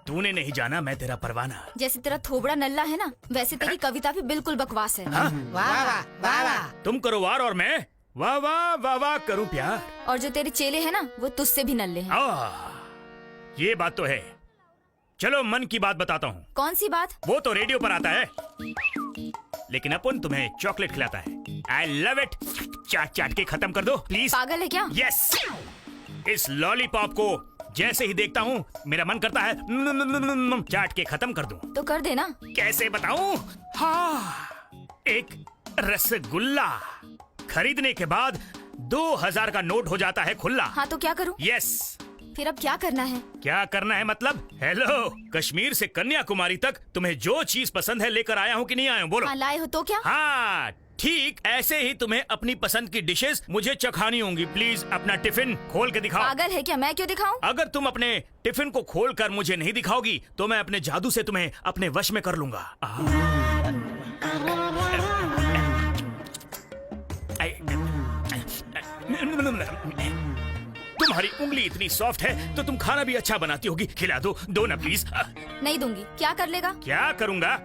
तूने नहीं जाना मैं तेरा परवाना। जैसे तेरा थोबड़ा नल्ला है ना, वैसे तेरी कविता भी बिल्कुल बकवास है। वाह वाह वाह वाह। तुम करो वार और मैं वाह वाह वाह वाह करूं प्यार। और जो तेरे चेले हैं ना, वो तुझसे भी नल्ले हैं। ये बात तो है। चलो मन की बात बताता हूँ। कौन सी बात? वो तो रेडियो पर आता है, लेकिन अपन तुम्हें चॉकलेट खिलाता है। I love it. चाट चाट के खत्म कर दो प्लीज। पागल है क्या? यस। इस लॉलीपॉप को जैसे ही देखता हूँ मेरा मन करता है चाट के खत्म कर दूं। तो कर देना। कैसे बताऊं? हाँ, एक रसगुल्ला खरीदने के बाद 2000 का नोट हो जाता है खुल्ला। हाँ तो क्या करूं? यस। फिर अब क्या करना है? क्या करना है मतलब? हेलो, कश्मीर से कन्याकुमारी तक तुम्हें जो चीज पसंद है लेकर आया हूँ कि नहीं आया हूँ? बोलो। हाँ, लाए हो तो क्या? हाँ ठीक ऐसे ही तुम्हें अपनी पसंद की डिशेस मुझे चखानी होंगी। प्लीज अपना टिफिन खोल के दिखाओ। पागल है क्या? मैं क्यों दिखाऊं? अगर तुम अपने टिफिन को खोलकर मुझे नहीं दिखाओगी तो मैं अपने जादू से तुम्हें अपने वश में कर लूंगा। तुम्हारी उंगली इतनी सॉफ्ट है तो तुम खाना भी अच्छा बनाती होगी। खिला दो ना प्लीज। नहीं दूंगी। क्या कर लेगा? क्या करूंगा?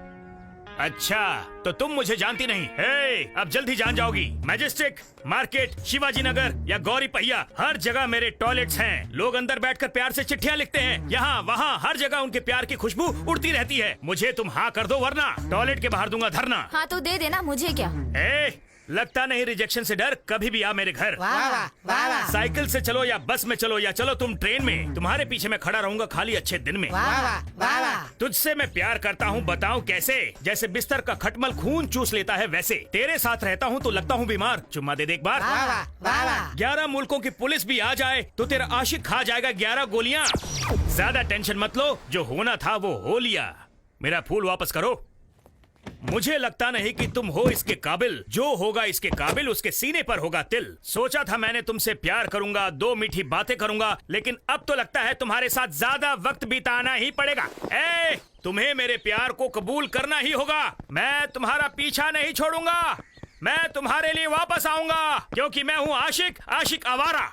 अच्छा तो तुम मुझे जानती नहीं। हे, अब जल्दी जान जाओगी। मैजेस्टिक, मार्केट, शिवाजी नगर या गौरी पहिया, हर जगह मेरे टॉयलेट्स हैं। लोग अंदर बैठकर प्यार से चिट्ठियां लिखते हैं। यहाँ वहाँ हर जगह उनके प्यार की खुशबू उड़ती रहती है। मुझे तुम हाँ कर दो वरना टॉयलेट के बाहर दूंगा धरना। हाँ तो दे देना, मुझे क्या। लगता नहीं रिजेक्शन से डर। कभी भी आ मेरे घर। वाह वाह वाह वाह। साइकिल से चलो या बस में चलो या चलो तुम ट्रेन में, तुम्हारे पीछे मैं खड़ा रहूंगा खाली अच्छे दिन में। वाह वाह वाह वाह। तुझसे मैं प्यार करता हूँ बताऊँ कैसे? जैसे बिस्तर का खटमल खून चूस लेता है वैसे। तेरे साथ रहता हूँ तो लगता हूँ बीमार। चुम्मा दे दे एक बार। वाह वाह वाह वाह। 11 मुल्कों की पुलिस भी आ जाए तो तेरा आशिक खा जाएगा 11 गोलियां। ज्यादा टेंशन मत लो, जो होना था वो हो लिया। मेरा फूल वापस करो। मुझे लगता नहीं कि तुम हो इसके काबिल। जो होगा इसके काबिल उसके सीने पर होगा तिल। सोचा था मैंने तुमसे प्यार करूंगा, 2 मीठी बातें करूंगा, लेकिन अब तो लगता है तुम्हारे साथ ज्यादा वक्त बिताना ही पड़ेगा। तुम्हें मेरे प्यार को कबूल करना ही होगा। मैं तुम्हारा पीछा नहीं छोड़ूंगा। मैं तुम्हारे लिए वापस आऊंगा, क्योंकि मैं हूं आशिक, आशिक आवारा।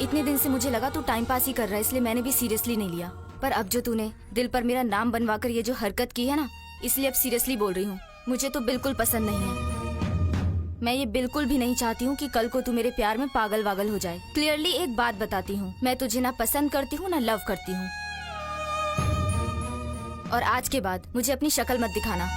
इतने दिन से मुझे लगा तू टाइम पास ही कर रहा है, इसलिए मैंने भी सीरियसली नहीं लिया। पर अब जो तूने दिल पर मेरा नाम बनवाकर ये जो हरकत की है ना, इसलिए अब सीरियसली बोल रही हूँ। मुझे तो बिल्कुल पसंद नहीं है। मैं ये बिल्कुल भी नहीं चाहती हूँ कि कल को तू मेरे प्यार में पागल वागल हो जाए। क्लियरली एक बात बताती हूँ, मैं तुझे ना पसंद करती हूँ ना लव करती हूँ। और आज के बाद मुझे अपनी शक्ल मत दिखाना।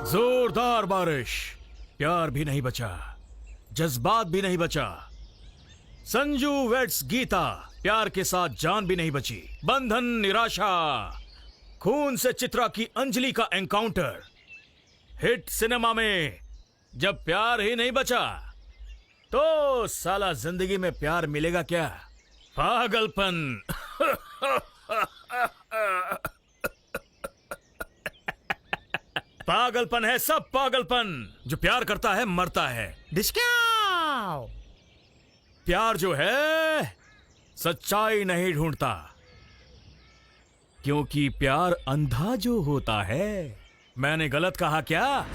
जोरदार बारिश, प्यार भी नहीं बचा, जज्बात भी नहीं बचा। संजू वेट्स गीता, प्यार के साथ जान भी नहीं बची। बंधन, निराशा, खून से चित्रा की अंजलि का एनकाउंटर। हिट सिनेमा में जब प्यार ही नहीं बचा तो साला जिंदगी में प्यार मिलेगा क्या? पागलपन। पागलपन है सब पागलपन। जो प्यार करता है मरता है। डिस्काउ। प्यार जो है सच्चाई नहीं ढूंढता, क्योंकि प्यार अंधा जो होता है। मैंने गलत कहा क्या?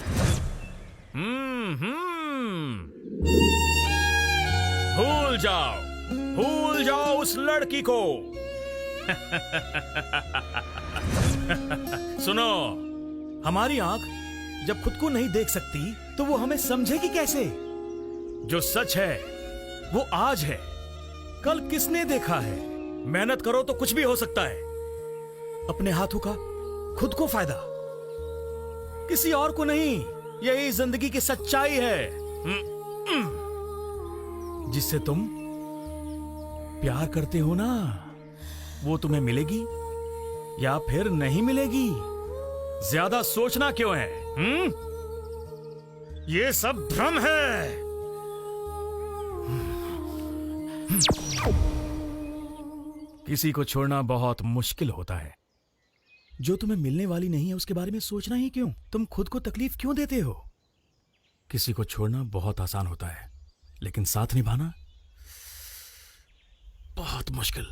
भूल जाओ उस लड़की को। सुनो, हमारी आंख जब खुद को नहीं देख सकती तो वो हमें समझेगी कैसे? जो सच है वो आज है, कल किसने देखा है? मेहनत करो तो कुछ भी हो सकता है। अपने हाथों का खुद को फायदा, किसी और को नहीं। यही जिंदगी की सच्चाई है। जिससे तुम प्यार करते हो ना, वो तुम्हें मिलेगी या फिर नहीं मिलेगी। ज्यादा सोचना क्यों है? ये सब भ्रम है। किसी को छोड़ना बहुत मुश्किल होता है। जो तुम्हें मिलने वाली नहीं है उसके बारे में सोचना ही क्यों? तुम खुद को तकलीफ क्यों देते हो? किसी को छोड़ना बहुत आसान होता है, लेकिन साथ निभाना बहुत मुश्किल।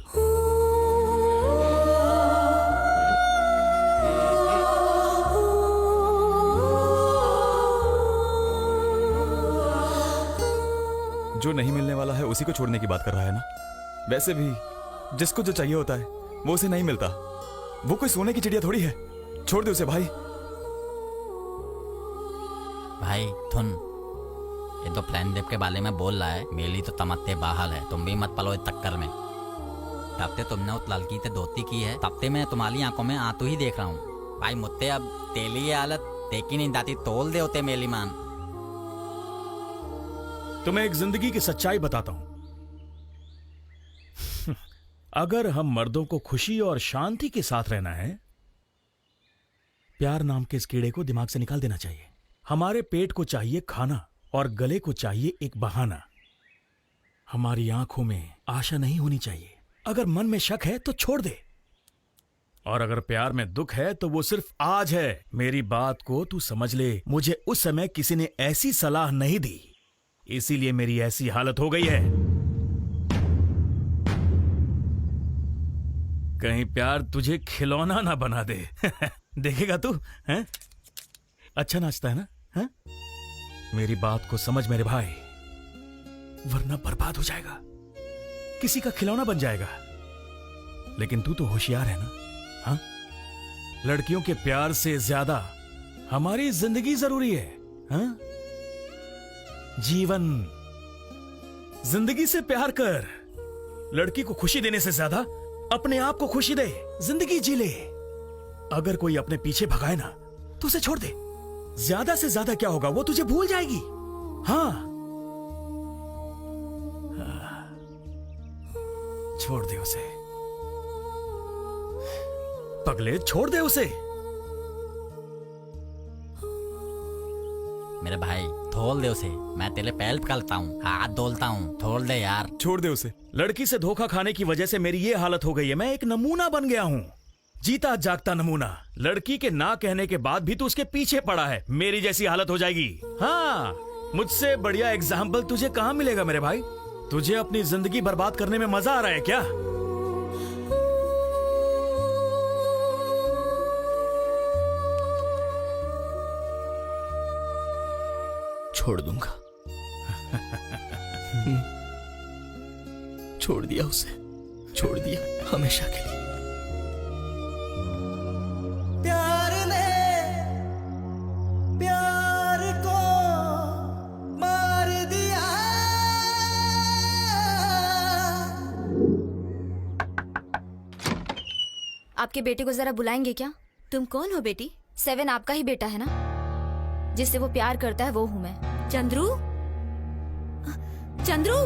जो नहीं मिलने वाला है उसी को छोड़ने की बात कर रहा है ना? वैसे भी जिसको जो चाहिए होता है वो उसे नहीं मिलता। वो कोई सोने की चिड़िया थोड़ी है। छोड़ दे उसे भाई। भाई थुन, ये तो प्लान देव के बारे में बोल रहा है, मेरी तो तमत्ते बाहल है। तुम भी मत पलो इस चक्कर में। तब ते तुमने उस लड़की से दोस्ती की है, तब ते मैं तुम्हारी आंखों में आंसू ही देख रहा हूँ। भाई मुझसे अब तेली ये हालत देखी नहीं जाती, तोल दे होते मेरी मान। तुम्हें एक जिंदगी की सच्चाई बताता हूं। अगर हम मर्दों को खुशी और शांति के साथ रहना है, प्यार नाम के इस कीड़े को दिमाग से निकाल देना चाहिए। हमारे पेट को चाहिए खाना और गले को चाहिए एक बहाना। हमारी आंखों में आशा नहीं होनी चाहिए। अगर मन में शक है तो छोड़ दे, और अगर प्यार में दुख है तो वो सिर्फ आज है। मेरी बात को तू समझ ले। मुझे उस समय किसी ने ऐसी सलाह नहीं दी, इसीलिए मेरी ऐसी हालत हो गई है। कहीं प्यार तुझे खिलौना ना बना दे। देखेगा तू हैं? अच्छा नाचता है ना? हैं? मेरी बात को समझ मेरे भाई, वरना बर्बाद हो जाएगा, किसी का खिलौना बन जाएगा। लेकिन तू तो होशियार है ना? हाँ? लड़कियों के प्यार से ज्यादा हमारी जिंदगी जरूरी है। हाँ? जीवन, जिंदगी से प्यार कर। लड़की को खुशी देने से ज्यादा अपने आप को खुशी दे, जिंदगी जी ले। अगर कोई अपने पीछे भगाए ना तो उसे छोड़ दे। ज्यादा से ज्यादा क्या होगा, वो तुझे भूल जाएगी। हाँ, छोड़ दे उसे पगले, छोड़ दे उसे। मेरे भाई धोल दे उसे, मैं तेरे पैर पकड़ता हूँ, हाथ धोलता हूँ, धोल दे यार। छोड़ दे उसे। लड़की से धोखा खाने की वजह से मेरी ये हालत हो गई है। मैं एक नमूना बन गया हूँ, जीता जागता नमूना। लड़की के ना कहने के बाद भी तू उसके पीछे पड़ा है। मेरी जैसी हालत हो जाएगी। हाँ, मुझसे बढ़िया एग्जाम्पल तुझे कहाँ मिलेगा मेरे भाई? तुझे अपनी जिंदगी बर्बाद करने में मजा आ रहा है क्या? छोड़ दूंगा। छोड़ दिया उसे, छोड़ दिया हमेशा के लिए। प्यार ने प्यार को मार दिया। आपके बेटे को जरा बुलाएंगे क्या? तुम कौन हो बेटी? 7 आपका ही बेटा है ना? जिससे वो प्यार करता है वो हूं मैं। चंद्रू, चंद्रू,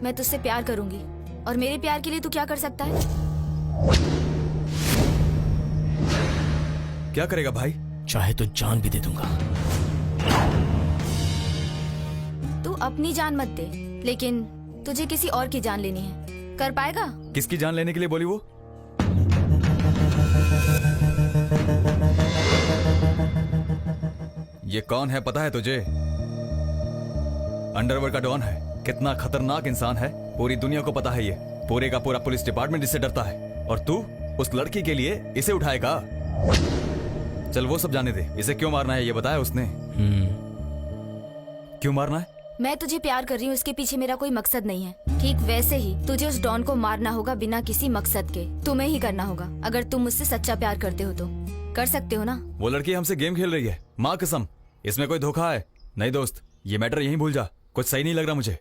मैं तुझसे प्यार करूंगी, और मेरे प्यार के लिए तू क्या कर सकता है? क्या करेगा भाई? चाहे तो जान भी दे दूंगा। तू अपनी जान मत दे, लेकिन तुझे किसी और की जान लेनी है। कर पाएगा? किसकी जान लेने के लिए बोली वो? ये कौन है पता है तुझे? अंडरवर्ल्ड का डॉन है। कितना खतरनाक इंसान है, पूरी दुनिया को पता है। ये पूरे का पूरा पुलिस डिपार्टमेंट इससे डरता है, और तू उस लड़की के लिए इसे उठाएगा? चल वो सब जाने दे। इसे क्यों मारना है ये बताया उसने? क्यों मारना है? मैं तुझे प्यार कर रही हूँ, इसके पीछे मेरा कोई मकसद नहीं है। ठीक वैसे ही तुझे उस डॉन को मारना होगा बिना किसी मकसद के। तुम्हें ही करना होगा। अगर तुम मुझसे सच्चा प्यार करते हो तो कर सकते हो ना? वो लड़की हमसे गेम खेल रही है, माँ कसम। इसमें कोई धोखा है? नहीं दोस्त, ये मैटर यहीं भूल जा। कुछ सही नहीं लग रहा मुझे।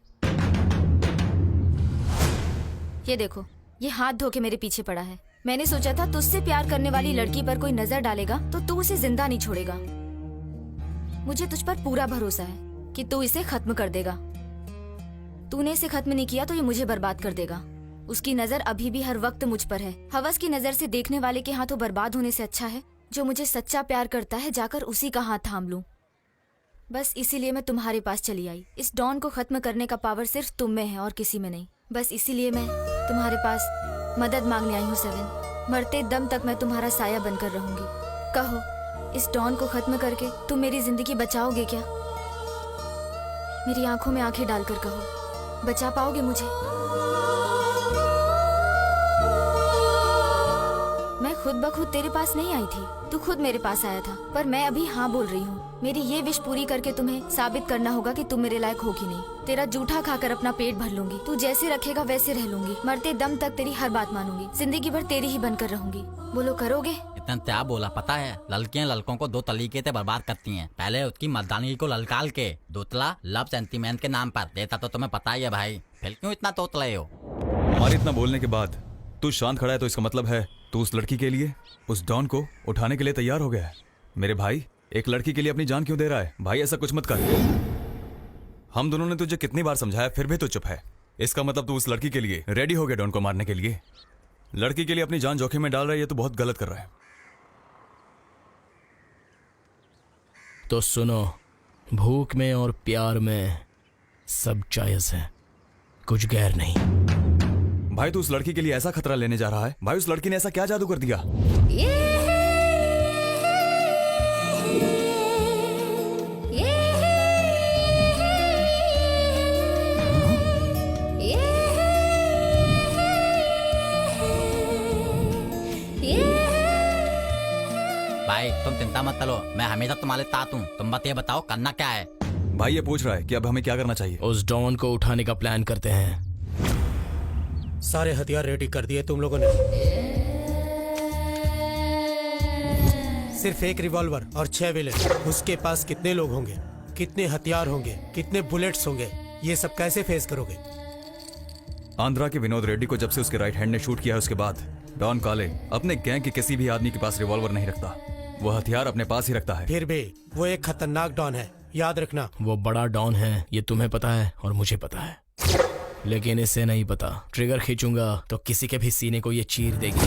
ये देखो, ये हाथ धो के मेरे पीछे पड़ा है। मैंने सोचा था तुझसे प्यार करने वाली लड़की पर कोई नजर डालेगा तो तू उसे जिंदा नहीं छोड़ेगा। मुझे तुझ पर पूरा भरोसा है कि तू इसे खत्म कर देगा। तूने इसे खत्म नहीं किया तो ये मुझे बर्बाद कर देगा। उसकी नजर अभी भी हर वक्त मुझ पर है। हवस की नजर से देखने वाले के हाथों बर्बाद होने से अच्छा है जो मुझे सच्चा प्यार करता है जाकर उसी का हाथ थाम लूं। बस इसीलिए मैं तुम्हारे पास चली आई। इस डॉन को खत्म करने का पावर सिर्फ तुम में है और किसी में नहीं। बस इसीलिए मैं तुम्हारे पास मदद मांगने आई हूँ 7। मरते दम तक मैं तुम्हारा साया बनकर रहूंगी। कहो, इस डॉन को खत्म करके तुम मेरी जिंदगी बचाओगे क्या? मेरी आंखों में आंखें डालकर कहो, बचा पाओगे मुझे? मैं खुद ब खुद तेरे पास नहीं आई थी, तू खुद मेरे पास आया था। पर मैं अभी हाँ बोल रही हूँ। मेरी ये विश पूरी करके तुम्हें साबित करना होगा कि तुम मेरे लायक हो कि नहीं। तेरा जूठा खाकर अपना पेट भर लूंगी। तू जैसे रखेगा वैसे रह लूंगी। मरते दम तक तेरी हर बात मानूंगी। जिंदगी भर तेरी ही बनकर रहूंगी। बोलो, करोगे? इतना क्या बोला पता है? लड़कियां लड़कों को 2 तरीके से बर्बाद करती हैं। पहले उसकी मर्दानगी को ललकाल के, दूसरा लव सेंटीमेंट के नाम पर। देता तो तुम्हें पता ही है भाई, फिर क्यों इतना तोतले हो? हमारे इतना बोलने के बाद तू शांत खड़ा है, तो इसका मतलब है तू उस लड़की के लिए, उस डॉन को उठाने के लिए तैयार हो गया है। मेरे भाई, एक लड़की के लिए अपनी जान क्यों दे रहा है? भाई ऐसा कुछ मत कर। हम दोनों ने तुझे कितनी बार समझाया, फिर भी तू चुप है। इसका मतलब तू उस लड़की के लिए रेडी हो गया डॉन को मारने के लिए। लड़की के लिए अपनी जान जोखिम में डाल रहा है, ये तो बहुत गलत कर रहा है। तो सुनो, भूख में और प्यार में सब जायज है, कुछ गैर नहीं। भाई तू उस लड़की के लिए ऐसा खतरा लेने जा रहा है? भाई उस लड़की ने ऐसा क्या जादू कर दिया? भाई तुम चिंता मत करो, मैं हमेशा तुम्हारे साथ हूँ। तुम बस ये बताओ करना क्या है? भाई ये पूछ रहा है कि अब हमें क्या करना चाहिए। उस डॉन को उठाने का प्लान करते हैं। सारे हथियार रेडी कर दिए तुम लोगों ने? सिर्फ एक रिवॉल्वर और 6 विलेन। उसके पास कितने लोग होंगे, कितने हथियार होंगे, कितने बुलेट्स होंगे, ये सब कैसे फेस करोगे? आंध्रा के विनोद रेड्डी को जब से उसके राइट हैंड ने शूट किया है, उसके बाद डॉन काले अपने गैंग के किसी भी आदमी के पास रिवॉल्वर नहीं रखता। वो हथियार अपने पास ही रखता है। फिर भी वो एक खतरनाक डॉन है, याद रखना। वो बड़ा डॉन है, ये तुम्हें पता है और मुझे पता है, लेकिन इसे नहीं पता। ट्रिगर खींचूंगा तो किसी के भी सीने को ये चीर देगी।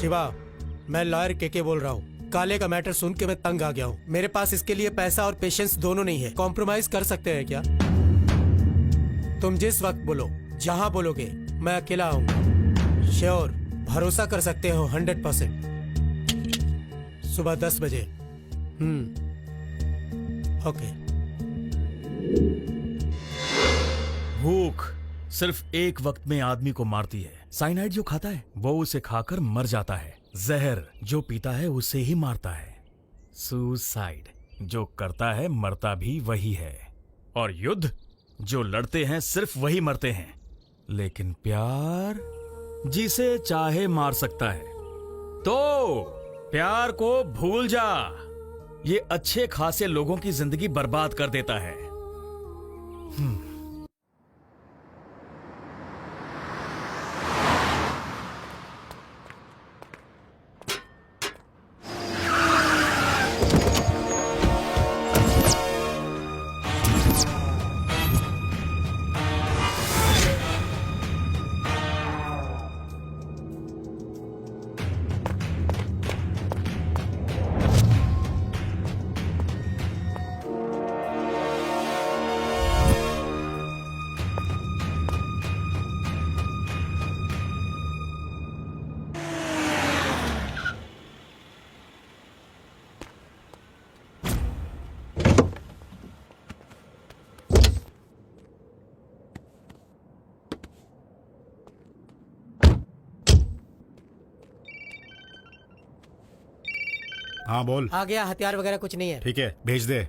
शिवा, मैं लॉयर के बोल रहा हूँ। काले का मैटर सुन के मैं तंग आ गया हूँ। मेरे पास इसके लिए पैसा और पेशेंस दोनों नहीं है। कॉम्प्रोमाइज कर सकते हैं क्या? तुम जिस वक्त बोलो, जहाँ बोलोगे, मैं अकेला आऊंगा। श्योर, भरोसा कर सकते हो 100%। सुबह 10 बजे। ओके। भूख सिर्फ एक वक्त में आदमी को मारती है। साइनाइड जो खाता है वो उसे खाकर मर जाता है। जहर जो पीता है उसे ही मारता है। सुसाइड जो करता है मरता भी वही है। और युद्ध जो लड़ते हैं सिर्फ वही मरते हैं। लेकिन प्यार जिसे चाहे मार सकता है। तो प्यार को भूल जा, ये अच्छे खासे लोगों की जिंदगी बर्बाद कर देता है। हाँ बोल। आ गया, हथियार वगैरह कुछ नहीं है। ठीक है, भेज दे।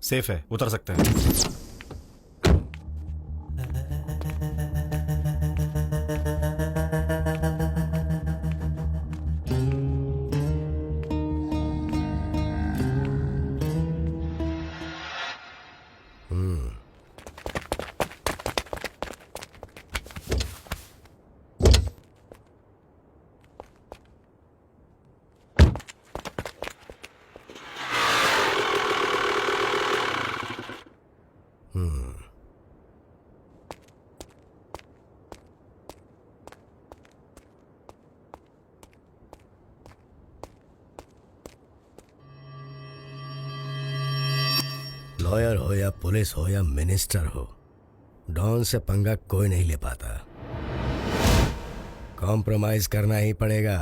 सेफ है, उतर सकते हैं। लॉयर हो या पुलिस हो या मिनिस्टर हो, डॉन से पंगा कोई नहीं ले पाता। कॉम्प्रोमाइज करना ही पड़ेगा।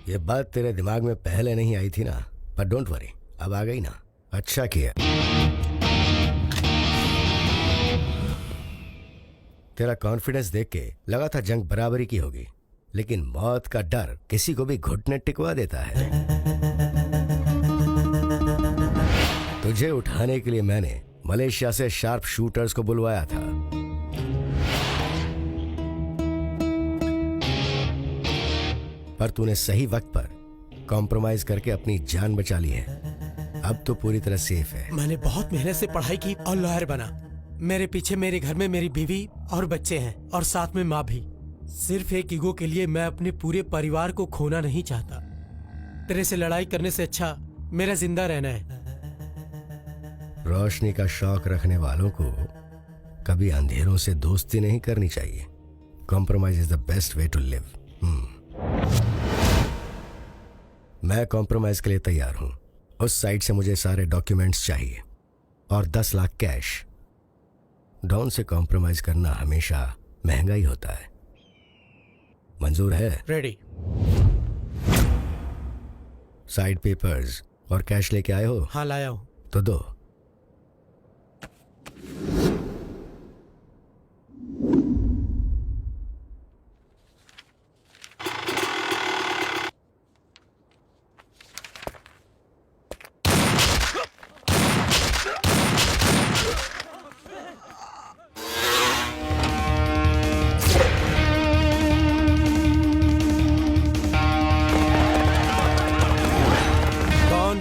ये बात तेरे दिमाग में पहले नहीं आई थी ना, पर डोंट वरी, अब आ गई ना। अच्छा किया। तेरा कॉन्फिडेंस देख के लगा था जंग बराबरी की होगी, लेकिन मौत का डर किसी को भी घुटने टिकवा देता है। तुझे उठाने के लिए मैंने मलेशिया से शार्प शूटर्स को बुलवाया था। पर तूने सही वक्त पर कॉम्प्रोमाइज करके अपनी जान बचा ली है। अब तो पूरी तरह सेफ है। मैंने बहुत मेहनत से पढ़ाई की और लॉयर बना। मेरे पीछे मेरे घर में मेरी बीवी और बच्चे हैं और साथ में माँ भी। सिर्फ एक ईगो के लिए मैं अपने पूरे परिवार को खोना नहीं चाहता। तेरे से लड़ाई करने से अच्छा मेरा जिंदा रहना है। रोशनी का शौक रखने वालों को कभी अंधेरों से दोस्ती नहीं करनी चाहिए। Compromise is the best way to live. मैं कॉम्प्रोमाइज के लिए तैयार हूं। उस साइट से मुझे सारे डॉक्यूमेंट्स चाहिए और 10 लाख कैश। डॉन से कॉम्प्रोमाइज करना हमेशा महंगा ही होता है। मंजूर है? रेडी। साइड पेपर्स और कैश लेके आए हो? हाँ लाया हूँ। तो दो।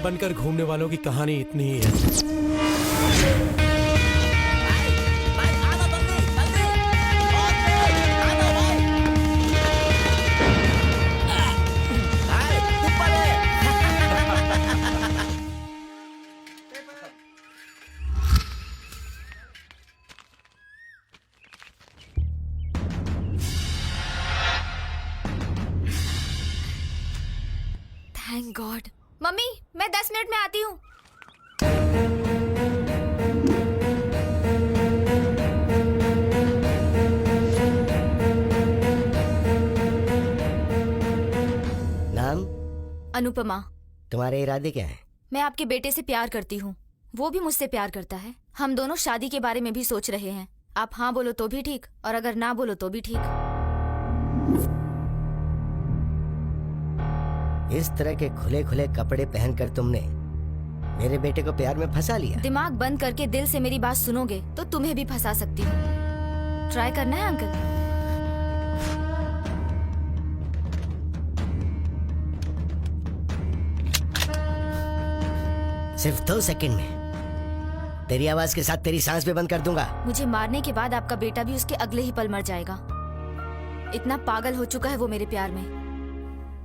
बनकर घूमने वालों की कहानी इतनी ही है। Thank God. मम्मी, मैं 10 मिनट में आती हूँ। नाम? अनुपमा। तुम्हारे इरादे क्या हैं? मैं आपके बेटे से प्यार करती हूँ, वो भी मुझसे प्यार करता है। हम दोनों शादी के बारे में भी सोच रहे हैं। आप हाँ बोलो तो भी ठीक, और अगर ना बोलो तो भी ठीक। इस तरह के खुले खुले कपड़े पहनकर तुमने मेरे बेटे को प्यार में फंसा लिया। दिमाग बंद करके दिल से मेरी बात सुनोगे तो तुम्हें भी फंसा सकती हूँ। ट्राई करना है अंकल? सिर्फ 2 सेकंड में तेरी आवाज के साथ तेरी सांस भी बंद कर दूंगा। मुझे मारने के बाद आपका बेटा भी उसके अगले ही पल मर जाएगा। इतना पागल हो चुका है वो मेरे प्यार में।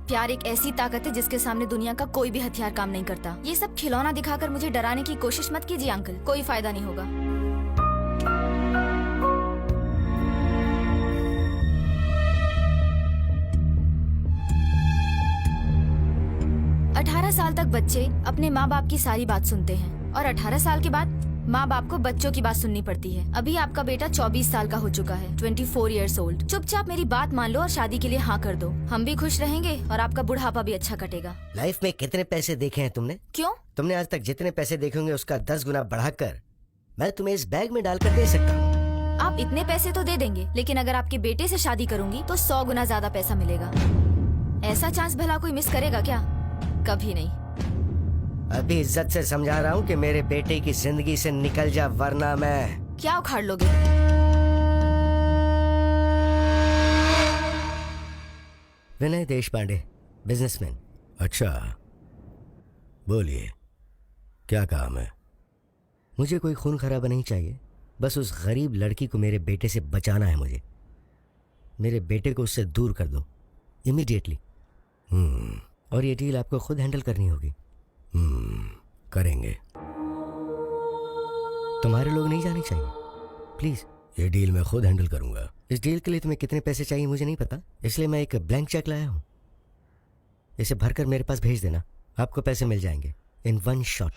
प्यार एक ऐसी ताकत है जिसके सामने दुनिया का कोई भी हथियार काम नहीं करता। ये सब खिलौना दिखाकर मुझे डराने की कोशिश मत कीजिए अंकल, कोई फायदा नहीं होगा। 18 साल तक बच्चे अपने माँ बाप की सारी बात सुनते हैं और 18 साल के बाद माँ बाप को बच्चों की बात सुननी पड़ती है। अभी आपका बेटा 24 साल का हो चुका है, 24 years old। चुपचाप मेरी बात मान लो और शादी के लिए हाँ कर दो। हम भी खुश रहेंगे और आपका बुढ़ापा भी अच्छा कटेगा। लाइफ में कितने पैसे देखे हैं तुमने? क्यों? तुमने आज तक जितने पैसे देखे होंगे उसका 10 गुना बढ़ाकर मैं तुम्हें इस बैग में डालकर दे सकता हूँ। आप इतने पैसे तो दे देंगे, लेकिन अगर आपके बेटे से शादी करूंगी तो 100 गुना ज्यादा पैसा मिलेगा। ऐसा चांस भला कोई मिस करेगा क्या? कभी नहीं। अभी इज्जत से समझा रहा हूँ कि मेरे बेटे की जिंदगी से निकल जा, वरना मैं। क्या उखाड़ लोगे? विनय देशपांडे, बिजनेसमैन। अच्छा, बोलिए, क्या काम है? मुझे कोई खून खराबा नहीं चाहिए, बस उस गरीब लड़की को मेरे बेटे से बचाना है। मुझे मेरे बेटे को उससे दूर कर दो इमीडिएटली। और ये डील आपको खुद हैंडल करनी होगी। करेंगे। तुम्हारे लोग नहीं जाने चाहिए प्लीज। ये डील मैं खुद हैंडल करूंगा। इस डील के लिए तुम्हें कितने पैसे चाहिए मुझे नहीं पता, इसलिए मैं एक ब्लैंक चेक लाया हूँ। इसे भरकर मेरे पास भेज देना आपको पैसे मिल जाएंगे इन 1 शॉट।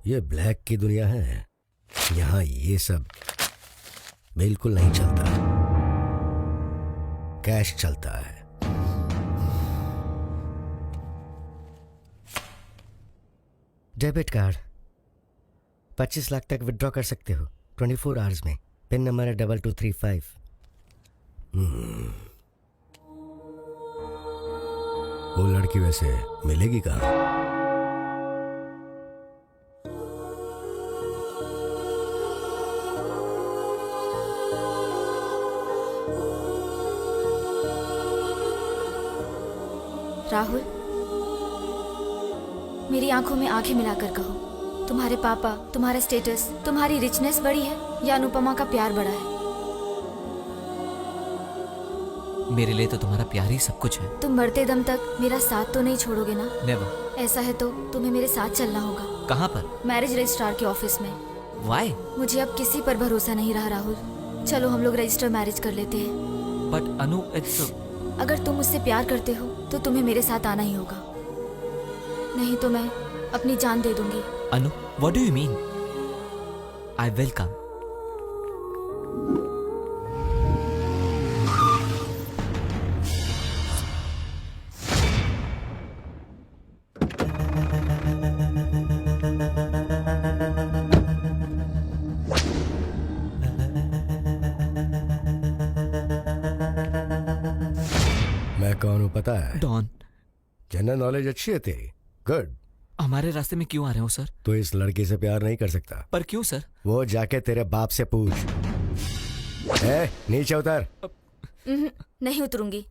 ये ब्लैक की दुनिया है, यहाँ ये सब बिल्कुल नहीं चलता, कैश चलता है। डेबिट कार्ड 25 लाख तक विड्रॉ कर सकते हो 24 आवर्स में। पिन नंबर है 2235। वो लड़की वैसे मिलेगी कहाँ? राहुल, मेरी आंखों में आंखें मिलाकर कहो, तुम्हारे पापा, तुम्हारा स्टेटस, तुम्हारी रिचनेस बड़ी है या अनुपमा का प्यार बड़ा है? मेरे लिए तो तुम्हारा प्यार ही सब कुछ है। तुम मरते दम तक मेरा साथ तो नहीं छोड़ोगे ना? नेवर। ऐसा है तो तुम्हें मेरे साथ चलना होगा। कहाँ पर? मैरिज रजिस्ट्रार के ऑफिस में। वाई? मुझे अब किसी पर भरोसा नहीं रहा राहुल। चलो हम लोग रजिस्टर मैरिज कर लेते हैं। बट अनु, इट्स अगर तुम मुझसे प्यार करते हो तो तुम्हें मेरे साथ आना ही होगा, नहीं तो मैं अपनी जान दे दूंगी। Anu, what do you mean? I will come. मैं कौन हूँ पता है? डॉन। जनरल नॉलेज अच्छी है तेरी, गुड। हमारे रास्ते में क्यों आ रहे हो सर? तो इस लड़की से प्यार नहीं कर सकता? पर क्यों सर? वो जाके तेरे बाप से पूछ। नीचे उतर। नहीं उतरूंगी।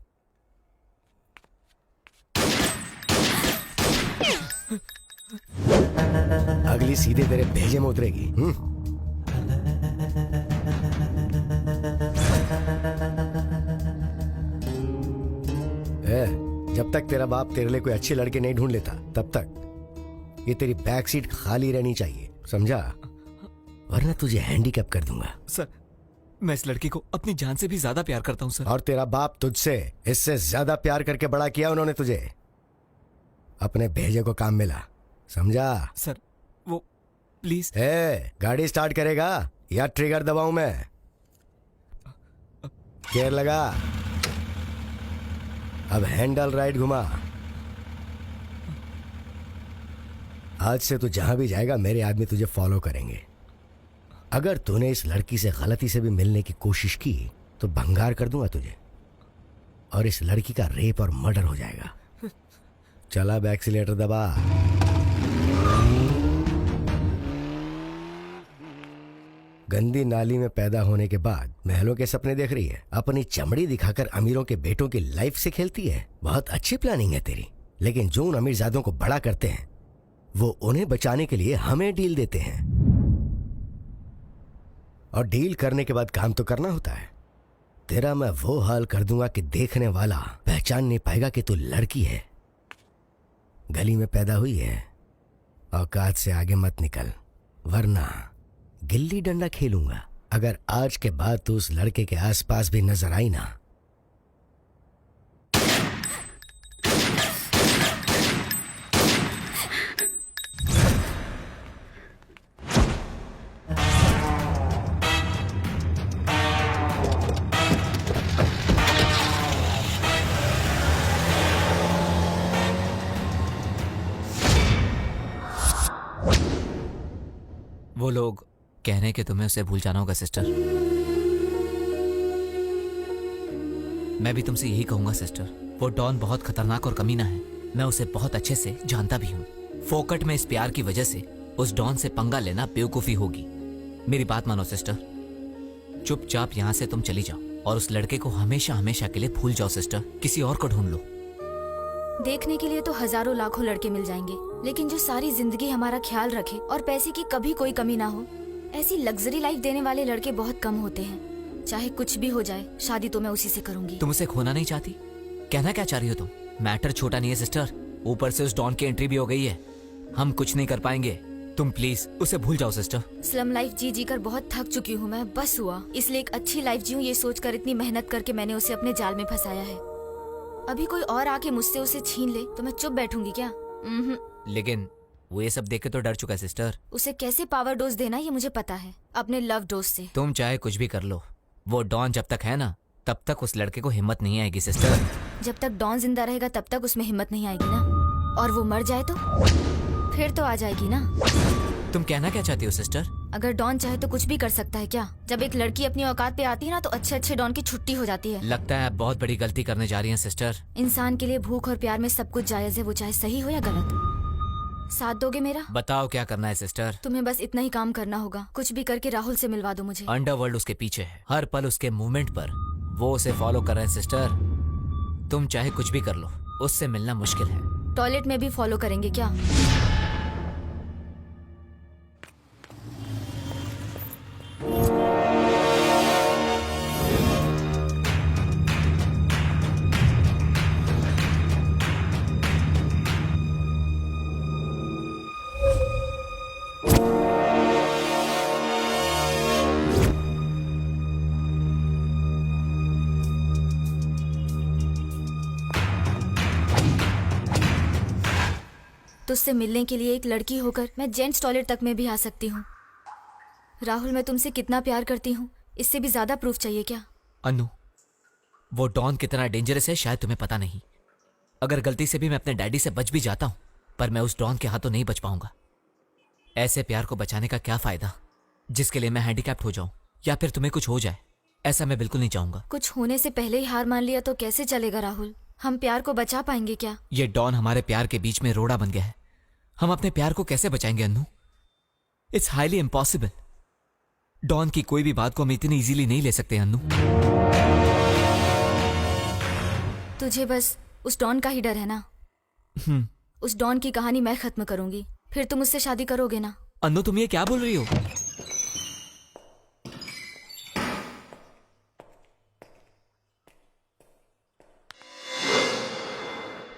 अगली सीधे तेरे भेजे में उतरेगी। जब तक तेरा बाप तेरे लिए कोई अच्छे लड़के नहीं ढूंढ लेता तब तक ये तेरी बैक सीट खाली रहनी चाहिए, समझा? वरना तुझे हैंडीकैप कर दूंगा। सर, मैं इस लड़की को अपनी जान से भी ज्यादा प्यार करता हूँ सर। और तेरा बाप तुझसे इससे ज्यादा प्यार करके बड़ा किया उन्होंने तुझे। अपने भेजे को काम मिला, समझा? सर वो प्लीज। गाड़ी स्टार्ट करेगा या ट्रिगर दबाऊं मैं? गेयर लगा, अब हैंडल राइट घुमा। आज से तू जहां भी जाएगा मेरे आदमी तुझे फॉलो करेंगे। अगर तूने इस लड़की से गलती से भी मिलने की कोशिश की तो भंगार कर दूंगा तुझे, और इस लड़की का रेप और मर्डर हो जाएगा। चला अब एक्सीलेटर दबा। गंदी नाली में पैदा होने के बाद महलों के सपने देख रही है, अपनी चमड़ी दिखाकर अमीरों के बेटों की लाइफ से खेलती है। बहुत अच्छी प्लानिंग है तेरी, लेकिन जो उन अमीरजादों को बड़ा करते हैं वो उन्हें बचाने के लिए हमें डील देते हैं, और डील करने के बाद काम तो करना होता है। तेरा मैं वो हाल कर दूंगा कि देखने वाला पहचान नहीं पाएगा कि तू लड़की है, गली में पैदा हुई है। औकात से आगे मत निकल, वरना गिल्ली डंडा खेलूंगा। अगर आज के बाद तू उस लड़के के आसपास भी नजर आई ना, वो लोग कह रहे हैं कि तुम्हें उसे भूल जाना होगा सिस्टर। मैं भी तुमसे यही कहूंगा सिस्टर। वो डॉन बहुत खतरनाक और कमीना है, मैं उसे बहुत अच्छे से जानता भी हूँ। फोकट में इस प्यार की वजह से उस डॉन से पंगा लेना बेवकूफी होगी। मेरी बात मानो सिस्टर, चुपचाप यहाँ से तुम चली जाओ और उस लड़के को हमेशा हमेशा के लिए भूल जाओ सिस्टर। किसी और को ढूंढ लो। देखने के लिए तो हजारों लाखों लड़के मिल जाएंगे, लेकिन जो सारी जिंदगी हमारा ख्याल रखे और पैसे की कभी कोई कमी ना हो, ऐसी लग्जरी लाइफ देने वाले लड़के बहुत कम होते हैं। चाहे कुछ भी हो जाए, शादी तो मैं उसी से करूंगी। तुम उसे खोना नहीं चाहती? कहना क्या चाह रही हो तुम? मैटर छोटा नहीं है सिस्टर, ऊपर से उस डॉन की एंट्री भी हो गई है। हम कुछ नहीं कर पाएंगे। तुम प्लीज उसे भूल जाओ सिस्टर। स्लम लाइफ जी जी कर बहुत थक चुकी हूँ मैं, बस हुआ। इसलिए एक अच्छी लाइफ जीऊँ ये सोचकर इतनी मेहनत करके मैंने उसे अपने जाल में फंसाया है। अभी कोई और आके मुझसे उसे छीन ले तो मैं चुप बैठूंगी क्या? लेकिन वो ये सब देख के तो डर चुका है सिस्टर। उसे कैसे पावर डोज देना ये मुझे पता है, अपने लव डोज से। तुम चाहे कुछ भी कर लो, वो डॉन जब तक है ना तब तक उस लड़के को हिम्मत नहीं आएगी सिस्टर। जब तक डॉन जिंदा रहेगा तब तक उसमें हिम्मत नहीं आएगी ना, और वो मर जाए तो फिर तो आ जाएगी ना। तुम कहना क्या चाहती हो सिस्टर? अगर डॉन चाहे तो कुछ भी कर सकता है क्या? जब एक लड़की अपनी औकात पे आती है ना तो अच्छे अच्छे डॉन की छुट्टी हो जाती है। लगता है आप बहुत बड़ी गलती करने जा रही हैं सिस्टर। इंसान के लिए भूख और प्यार में सब कुछ जायज है, वो चाहे सही हो या गलत। साथ दोगे मेरा? बताओ क्या करना है सिस्टर? तुम्हें बस इतना ही काम करना होगा, कुछ भी करके राहुल से मिलवा दो मुझे। अंडरवर्ल्ड उसके पीछे है, हर पल उसके मूवमेंट पर वो उसे फॉलो कर रहे हैं सिस्टर। तुम चाहे कुछ भी कर लो, उससे मिलना मुश्किल है। टॉयलेट में भी फॉलो करेंगे क्या? तुझसे मिलने के लिए एक लड़की होकर मैं जेंट्स टॉयलेट तक में भी आ सकती हूँ। राहुल, मैं तुमसे कितना प्यार करती हूँ, इससे भी ज्यादा प्रूफ चाहिए क्या? अनु, वो डॉन कितना डेंजरस है शायद तुम्हें पता नहीं। अगर गलती से भी मैं अपने डैडी से बच भी जाता हूँ, पर मैं उस डॉन के हाथों नहीं बच पाऊंगा। ऐसे प्यार को बचाने का क्या फायदा जिसके लिए मैं हैंडीकैप्ट हो जाऊं या फिर तुम्हें कुछ हो जाए। ऐसा मैं बिल्कुल नहीं चाहूंगा। कुछ होने से पहले ही हार मान लिया तो कैसे चलेगा राहुल? हम प्यार को बचा पाएंगे क्या? ये डॉन हमारे प्यार के बीच में रोड़ा बन गया है। हम अपने प्यार को कैसे बचाएंगे Annu? It's highly impossible. Don की कोई भी बात को हम इतनी इजीली नहीं ले सकते अन्नू। तुझे बस उस डॉन का ही डर है ना? उस डॉन की कहानी मैं खत्म करूंगी, फिर तुम उससे शादी करोगे ना? अन्नू, तुम ये क्या बोल रही हो?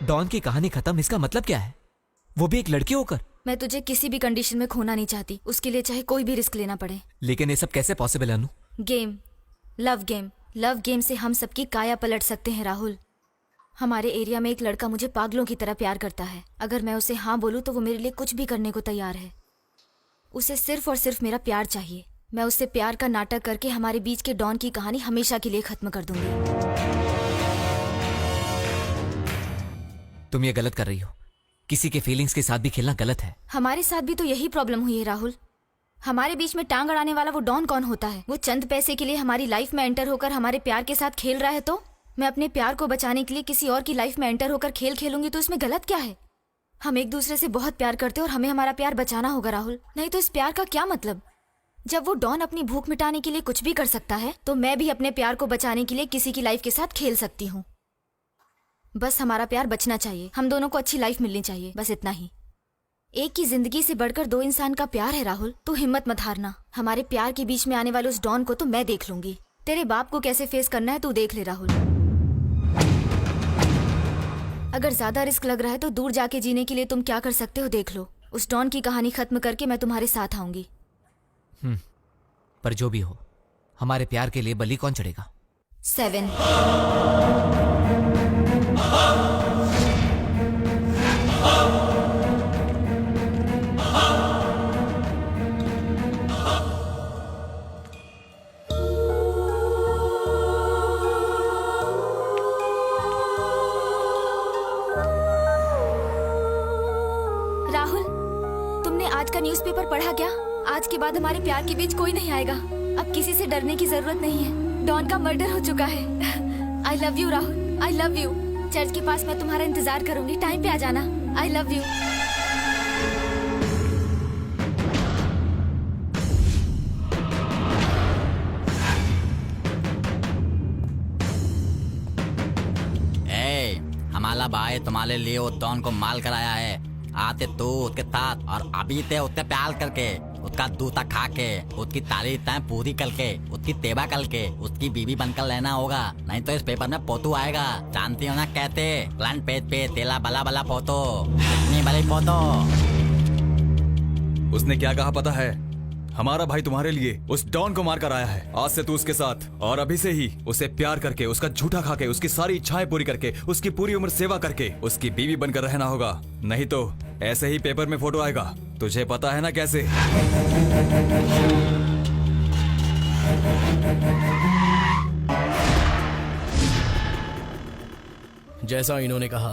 डॉन की कहानी खत्म, इसका मतलब क्या है? वो भी एक लड़की होकर? मैं तुझे किसी भी कंडीशन में खोना नहीं चाहती, उसके लिए चाहे कोई भी रिस्क लेना पड़े। लेकिन ये सब कैसे पॉसिबल है Anu? Game, love game, love game से हम सबकी काया पलट सकते हैं राहुल। हमारे एरिया में एक लड़का मुझे पागलों की तरह प्यार करता है। अगर मैं उसे हाँ बोलूँ तो वो मेरे लिए कुछ भी करने को तैयार है। उसे सिर्फ और सिर्फ मेरा प्यार चाहिए। मैं उससे प्यार का नाटक करके हमारे बीच के डॉन की कहानी हमेशा के लिए खत्म कर दूंगी। तुम ये गलत कर रही हो। किसी के फीलिंग्स के साथ भी खेलना गलत है। हमारे साथ भी तो यही प्रॉब्लम हुई है राहुल। हमारे बीच में टांग अड़ाने वाला वो डॉन कौन होता है? वो चंद पैसे के लिए हमारी लाइफ में एंटर होकर हमारे प्यार के साथ खेल रहा है, तो मैं अपने प्यार को बचाने के लिए किसी और की लाइफ में एंटर होकर खेल खेलूंगी तो इसमें गलत क्या है? हम एक दूसरे से बहुत प्यार करते हैं और हमें हमारा प्यार बचाना होगा राहुल, नहीं तो इस प्यार का क्या मतलब? जब वो डॉन अपनी भूख मिटाने के लिए कुछ भी कर सकता है तो मैं भी अपने प्यार को बचाने के लिए किसी की लाइफ के साथ खेल सकती हूँ। बस हमारा प्यार बचना चाहिए, हम दोनों को अच्छी लाइफ मिलनी चाहिए, बस इतना ही। एक की जिंदगी से बढ़कर दो इंसान का प्यार है राहुल। तू हिम्मत मत हारना। हमारे प्यार के बीच में आने वाले उस डॉन को तो मैं देख लूंगी। तेरे बाप को कैसे फेस करना है तू देख ले राहुल। अगर ज्यादा रिस्क लग रहा है तो दूर जाके जीने के लिए तुम क्या कर सकते हो देख लो। उस डॉन की कहानी खत्म करके मैं तुम्हारे साथ आऊंगी। पर जो भी हो, हमारे प्यार के लिए बलि कौन चढ़ेगा? 7। राहुल, तुमने आज का न्यूज़पेपर पढ़ा क्या? आज के बाद हमारे प्यार के बीच कोई नहीं आएगा। अब किसी से डरने की जरूरत नहीं है। डॉन का मर्डर हो चुका है। I love you Rahul, I love you. Church के पास मैं तुम्हारा इंतजार करूंगी, टाइम पे आ जाना। I love you. हमारा भाई तुम्हारे लिए वो डॉन को माल कराया है। आते तू उसके साथ और अभी ते उससे प्यार करके, उसका दूता खा के, उसकी तारीफ पूरी करके, उसकी सेवा करके उसकी बीवी बनकर रहना होगा, नहीं तो इस पेपर में फोटो आएगा। जानती हो ना कहते फ्रंट पेज पे तेला बला बला फोटो, इतनी बड़ी फोटो। उसने क्या कहा पता है? हमारा भाई तुम्हारे लिए उस डॉन को मार कर आया है। आज से तू उसके साथ, और अभी से ही उसे प्यार करके, उसका झूठा खा के, उसकी सारी इच्छाएं पूरी करके, उसकी पूरी उम्र सेवा करके उसकी बीवी बनकर रहना होगा। नहीं तो ऐसे ही पेपर में फोटो आएगा। तुझे पता है ना कैसे? जैसा इन्होंने कहा,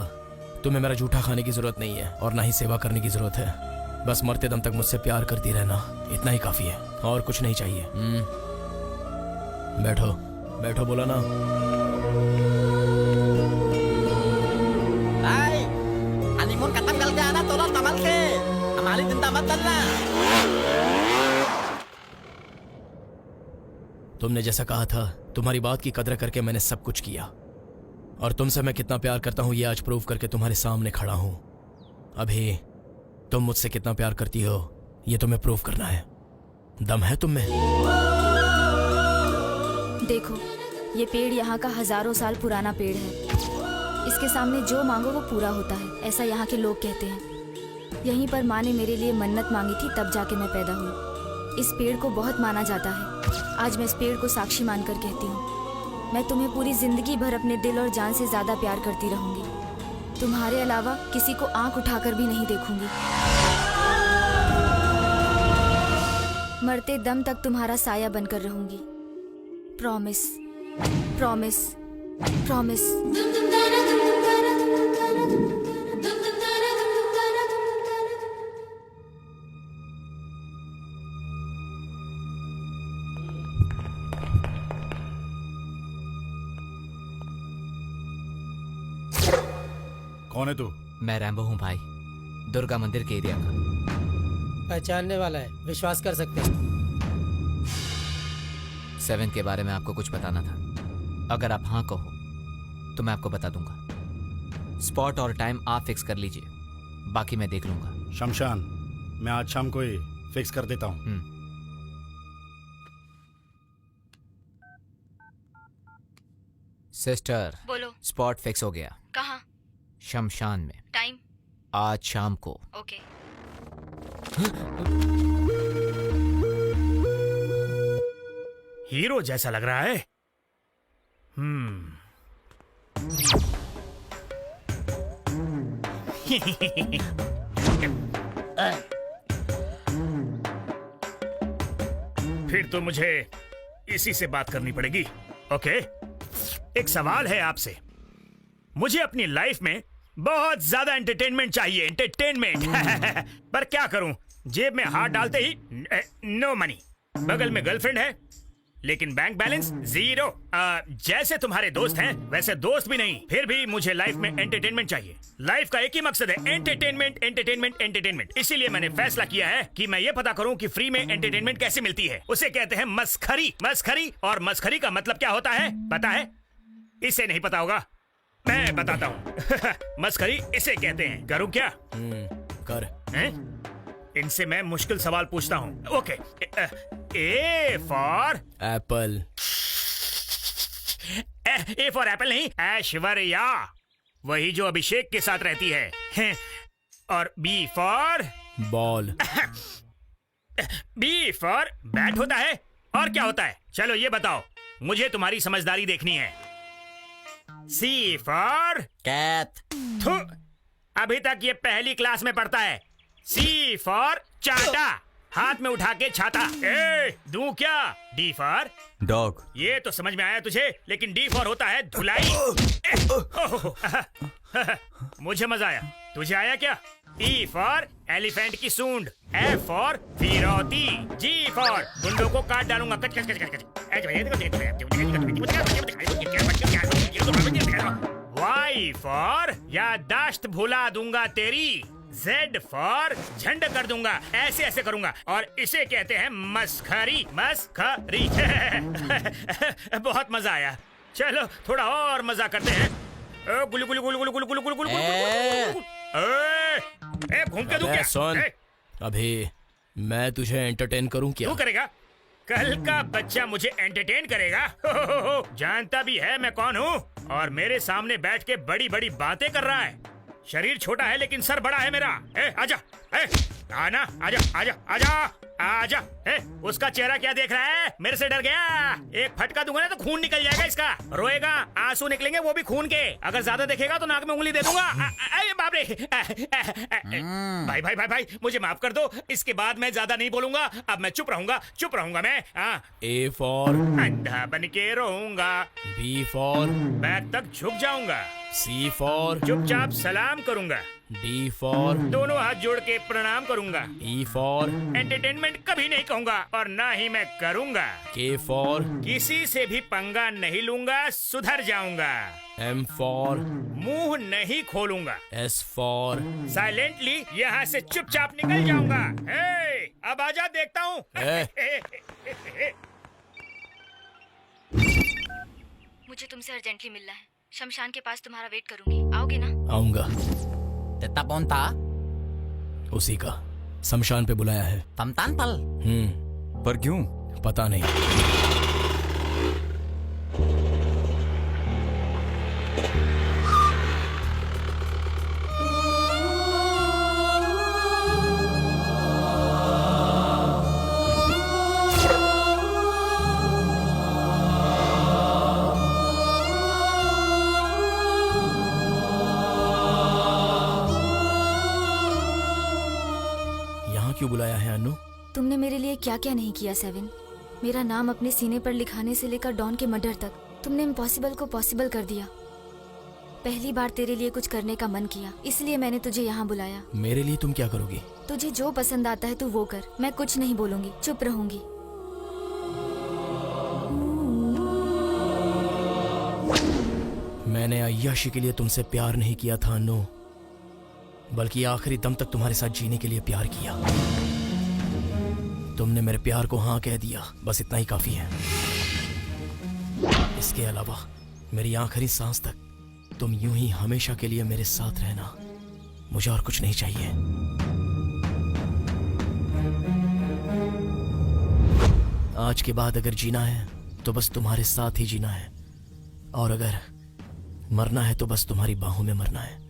तुम्हें मेरा जूठा खाने की जरूरत नहीं है और ना ही सेवा करने की जरूरत है। बस मरते दम तक मुझसे प्यार करती रहना, इतना ही काफी है और कुछ नहीं चाहिए। बैठो बैठो, बोला ना। हनीमून खत्म करके आना तोड़ा संभल के, हमारी चिंता मत करना। तुमने जैसा कहा था, तुम्हारी बात की कदर करके मैंने सब कुछ किया, और तुमसे मैं कितना प्यार करता हूं ये आज प्रूव करके तुम्हारे सामने खड़ा हूं। अभी तुम मुझसे कितना प्यार करती हो ये तुम्हें प्रूव करना है। दम है तुम में? देखो, ये पेड़ यहाँ का हजारों साल पुराना पेड़ है। इसके सामने जो मांगो वो पूरा होता है, ऐसा यहाँ के लोग कहते हैं। यहीं पर माँ ने मेरे लिए मन्नत मांगी थी, तब जाके मैं पैदा हुई। इस पेड़ को बहुत माना जाता है। आज मैं इस पेड़ को साक्षी मानकर कहती हूँ, मैं तुम्हें पूरी जिंदगी भर अपने दिल और जान से ज्यादा प्यार करती रहूंगी। तुम्हारे अलावा किसी को आंख उठाकर भी नहीं देखूंगी। मरते दम तक तुम्हारा साया बनकर रहूंगी। Promise, promise, promise. कौन है तू? मैं रैम्बो हूँ भाई, दुर्गा मंदिर के एरिया का। पहचानने वाला है, विश्वास कर सकते हैं। 7 के बारे में आपको कुछ बताना था। अगर आप हाँ कहो तो मैं आपको बता दूंगा। स्पॉट और टाइम आप फिक्स कर लीजिए, बाकी मैं देख लूंगा। शमशान, मैं आज शाम को ही फिक्स कर देता हूँ। सिस्टर, बोलो। स्पॉट फिक्स हो गया। कहाँ? शमशान में, टाइम? आज शाम को। ओके। हीरो जैसा लग रहा है। फिर तो मुझे इसी से बात करनी पड़ेगी। ओके, एक सवाल है आपसे। मुझे अपनी लाइफ में बहुत ज्यादा एंटरटेनमेंट चाहिए, एंटरटेनमेंट। पर क्या करूं, जेब में हाथ डालते ही नो मनी। बगल में गर्लफ्रेंड है लेकिन बैंक बैलेंस 0। जैसे तुम्हारे दोस्त हैं वैसे दोस्त भी नहीं। फिर भी मुझे लाइफ में एंटरटेनमेंट चाहिए। लाइफ का एक ही मकसद है, एंटरटेनमेंट, एंटरटेनमेंट, एंटरटेनमेंट। इसीलिए मैंने फैसला किया है कि मैं ये पता करूं कि फ्री में एंटरटेनमेंट कैसे मिलती है। उसे कहते हैं मस्खरी। मस्खरी, और मस्खरी का मतलब क्या होता है पता है? इसे नहीं पता होगा, मैं बताता हूँ। मस्खरी इसे कहते हैं। करूँ क्या? कर। इनसे मैं मुश्किल सवाल पूछता हूँ। Okay, A for Apple. A for Apple नहीं, ऐश्वर्या, वही जो अभिषेक के साथ रहती है। और B for ball. B for bat होता है। और क्या होता है? चलो ये बताओ, मुझे तुम्हारी समझदारी देखनी है। सी फॉर कैट। अभी तक ये पहली क्लास में पढ़ता है। सी फॉर चाटा, हाथ में उठा के छाता। दूं क्या? D for dog. ये तो समझ में आया तुझे, लेकिन डी फॉर होता है धुलाई। मुझे मजा आया, तुझे आया क्या? ई फॉर एलिफेंट की सूंड। एफ फॉर फिरौती। जी फॉर गुंडों को काट डालूंगा। कच कच कच कच। वाई फॉर याददाश्त भुला दूंगा तेरी। जेड फॉर झंड कर दूंगा, ऐसे ऐसे करूंगा। और इसे कहते हैं मस्खरी। मस्खरी। बहुत मजा आया, चलो थोड़ा और मजा करते हैं। गुलू गुलू गुलू गुलू गुलू गुलू गुलू गुलू। घूम के दूं क्या? सुन, अभी मैं तुझे एंटरटेन करूं क्या? तू करेगा? कल का बच्चा मुझे एंटरटेन करेगा? जानता भी है मैं कौन हूँ, और मेरे सामने बैठ के बड़ी बड़ी बातें कर रहा है। शरीर छोटा है लेकिन सर बड़ा है मेरा। आजा। आना, आजा आजा आजा आजा। उसका चेहरा क्या देख रहा है? मेरे से डर गया? एक फटका दूंगा ना तो खून निकल जाएगा इसका। रोएगा, आंसू निकलेंगे, वो भी खून के। अगर ज्यादा देखेगा तो नाक में उंगली दे दूंगा। अरे बाप रे। भाई भाई भाई भाई मुझे माफ कर दो, इसके बाद मैं ज्यादा नहीं बोलूंगा। अब मैं चुप रहूंगा मैं। A for अंधा बन के रोऊंगा। B for बैग तक झुक जाऊंगा। C for चुपचाप सलाम करूंगा। D for दोनों हाथ जोड़ के प्रणाम करूंगा। E for एंटरटेनमेंट कभी नहीं कहूंगा और ना ही मैं करूंगा। K for किसी से भी पंगा नहीं लूंगा, सुधर जाऊंगा। M for मुंह नहीं खोलूंगा। S for साइलेंटली यहाँ से चुपचाप निकल जाऊंगा। अब आजा, देखता हूँ। मुझे तुमसे अर्जेंटली मिलना है। शमशान के पास तुम्हारा वेट करूंगी, आओगे ना? आऊंगा। तेता कौन था? उसी का शमशान पे बुलाया है। तमतान पल? पर क्यों? पता नहीं। क्यों बुलाया है अनु? तुमने मेरे लिए क्या क्या नहीं किया सेवन। मेरा नाम अपने सीने पर लिखाने से लेकर डॉन के मर्डर तक तुमने इम्पॉसिबल को पॉसिबल कर दिया। पहली बार तेरे लिए कुछ करने का मन किया, इसलिए मैंने तुझे यहाँ बुलाया। मेरे लिए तुम क्या करोगी? तुझे जो पसंद आता है तू वो कर, मैं कुछ नहीं बोलूंगी, चुप रहूंगी। मैंने अय्याशी के लिए तुमसे प्यार नहीं किया था अनु, बल्कि आखिरी दम तक तुम्हारे साथ जीने के लिए प्यार किया। तुमने मेरे प्यार को हाँ कह दिया, बस इतना ही काफी है। इसके अलावा मेरी आखिरी सांस तक तुम यूं ही हमेशा के लिए मेरे साथ रहना, मुझे और कुछ नहीं चाहिए। आज के बाद अगर जीना है तो बस तुम्हारे साथ ही जीना है, और अगर मरना है तो बस तुम्हारी बाहों में मरना है।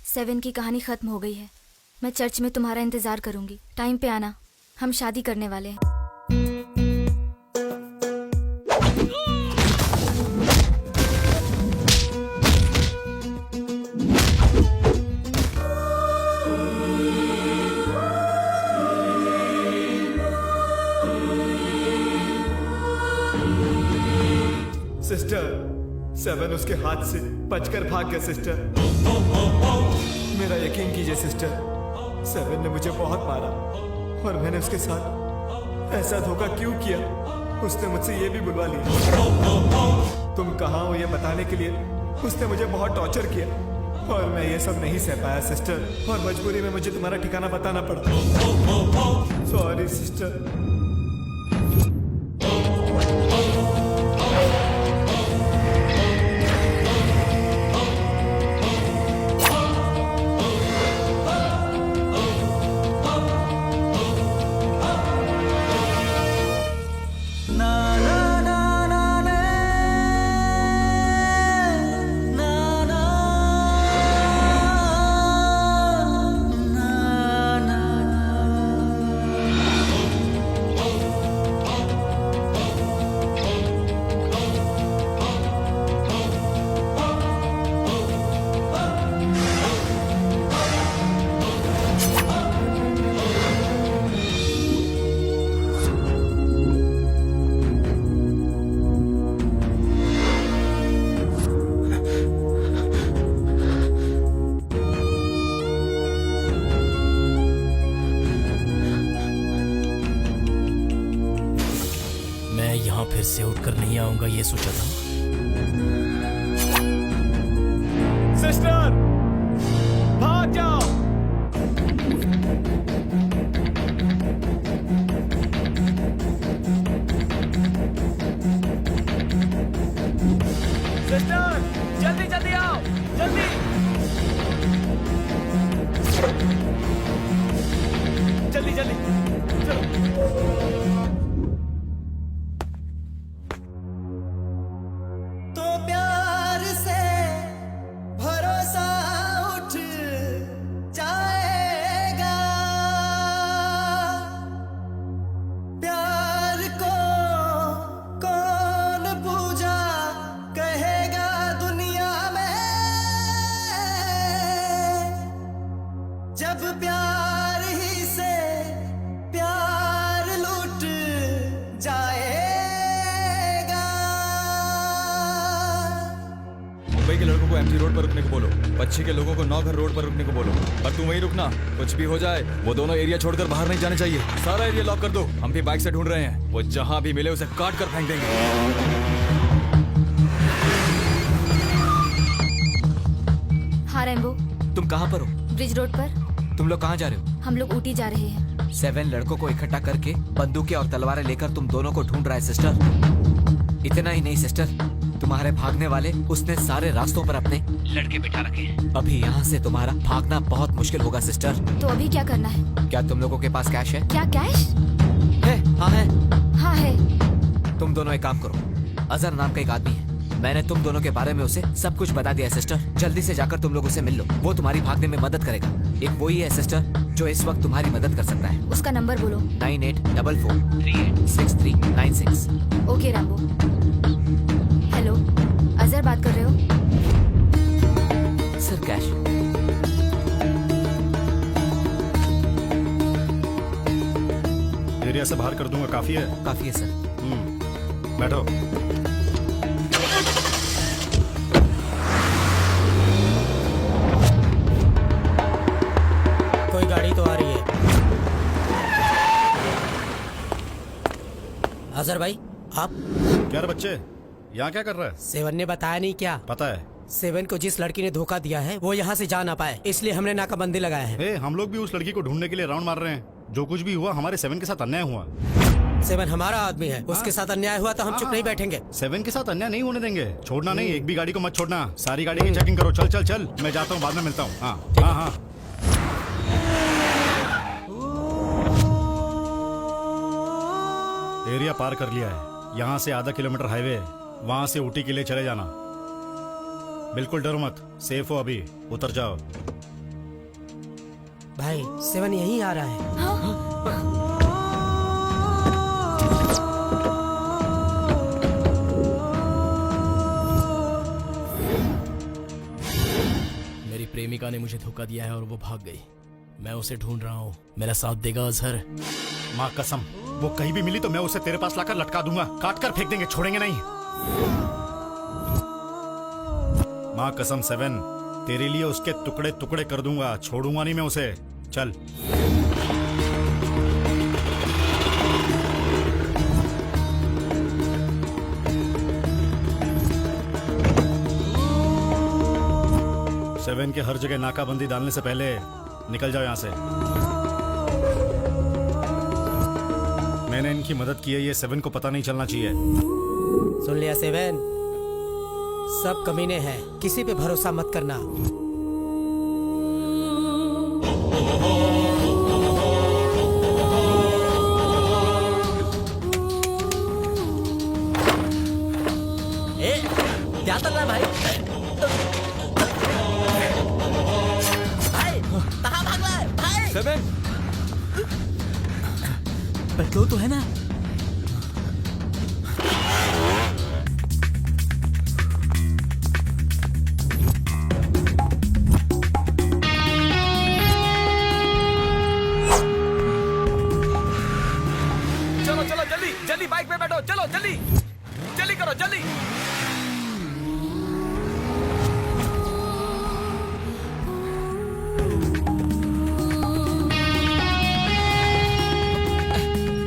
सेवन की कहानी खत्म हो गई है। मैं चर्च में तुम्हारा इंतजार करूंगी, टाइम पे आना, हम शादी करने वाले हैं। सिस्टर, सेवन उसके हाथ से बचकर भाग गया सिस्टर। मेरा यकीन कीजिए सिस्टर, सेवन ने मुझे बहुत मारा और मैंने उसके साथ ऐसा धोखा क्यों किया, उसने मुझसे ये भी बुलवा लिया। तुम कहाँ हो ये बताने के लिए उसने मुझे बहुत टॉर्चर किया। और मैं ये सब नहीं सह पाया सिस्टर, और मजबूरी में मुझे तुम्हारा ठिकाना बताना पड़ा। Sorry sister. फिर से उठकर नहीं आऊंगा ये सोचा था। सिस्टर भाग जाओ। सिस्टर जल्दी जल्दी आओ, जल्दी जल्दी जल्दी चलो। मुंबई के लड़कों को एमजी रोड पर रुकने को बोलो, पच्छी के लोगों को नौघर रोड पर रुकने को बोलो, और तुम वहीं रुकना। कुछ भी हो जाए वो दोनों एरिया छोड़कर बाहर नहीं जाने चाहिए। सारा एरिया लॉक कर दो। हम भी बाइक से ढूंढ रहे हैं, वो जहां भी मिले उसे काट कर फेंक देंगे। हाँ रैम्बो, तुम कहाँ पर हो? ब्रिज रोड पर। तुम लोग कहाँ जा रहे हो? हम लोग ऊटी जा रहे हैं। 7 लड़कों को इकट्ठा करके बंदूकें और तलवारें लेकर तुम दोनों को ढूंढ रहा है सिस्टर। इतना ही नहीं सिस्टर, तुम्हारे भागने वाले उसने सारे रास्तों पर अपने लड़के बिठा रखे हैं। अभी यहाँ से तुम्हारा भागना बहुत मुश्किल होगा सिस्टर। तो अभी क्या करना है? क्या तुम लोगों के पास कैश है? क्या कैश है? हाँ है। हाँ है। तुम दोनों एक काम करो, अजहर नाम का एक आदमी है, मैंने तुम दोनों के बारे में उसे सब कुछ बता दिया है सिस्टर। जल्दी से जाकर तुम लोग उसे मिल लो, वो तुम्हारी भागने में मदद करेगा। एक वही है सिस्टर जो इस वक्त तुम्हारी मदद कर सकता है। उसका नंबर बोलो। 9844386396। Okay Rambo. हेलो, अजहर बात कर रहे हो? Sir cash. एरिया से बाहर कर दूंगा, काफी है? काफी है सर। बैठो। कोई गाड़ी तो आ रही है। अजहर भाई आप? क्या रे बच्चे, यहाँ क्या कर रहा है? 7 ने बताया नहीं क्या? पता है। 7 को जिस लड़की ने धोखा दिया है वो यहाँ से जा ना पाए, इसलिए हमने नाकाबंदी लगाया है। हम लोग भी उस लड़की को ढूंढने के लिए राउंड मार रहे हैं। जो कुछ भी हुआ हमारे 7 के साथ अन्याय हुआ। 7 हमारा आदमी है, उसके साथ अन्याय हुआ तो हम चुप नहीं बैठेंगे। 7 के साथ अन्याय नहीं होने देंगे। छोड़ना नहीं, एक भी गाड़ी को मत छोड़ना। सारी गाड़ी की चेकिंग करो। चल चल चल, मैं जाता हूँ, बाद में मिलता हूँ। हाँ हाँ हाँ। एरिया पार कर लिया है, यहाँ से आधा किलोमीटर हाईवे है, वहाँ से ऊटी के लिए चले जाना। बिल्कुल डरो मत, सेफ हो, अभी उतर जाओ। भाई 7 यहीं आ रहा है। मेरी प्रेमिका ने मुझे धोखा दिया है और वो भाग गई। मैं उसे ढूंढ रहा हूँ, मेरा साथ देगा अजहर? माँ कसम, वो कहीं भी मिली तो मैं उसे तेरे पास लाकर लटका दूंगा, काट कर फेंक देंगे, छोड़ेंगे नहीं। माँ कसम 7, तेरे लिए उसके टुकड़े टुकड़े कर दूंगा, छोड़ूंगा नहीं मैं उसे। चल। 7 के हर जगह नाकाबंदी डालने से पहले निकल जाओ यहाँ से। मैंने इनकी मदद की है, ये 7 को पता नहीं चलना चाहिए। सुन लिया 7, सब कमीने हैं, किसी पे भरोसा मत करना। क्या चल रहा है भाई? भाई कहाँ भाग रहा है भाई? 7 पेट्रोल तो है ना? चलो चलो जल्दी जल्दी बाइक पे बैठो, चलो जल्दी जल्दी करो जल्दी।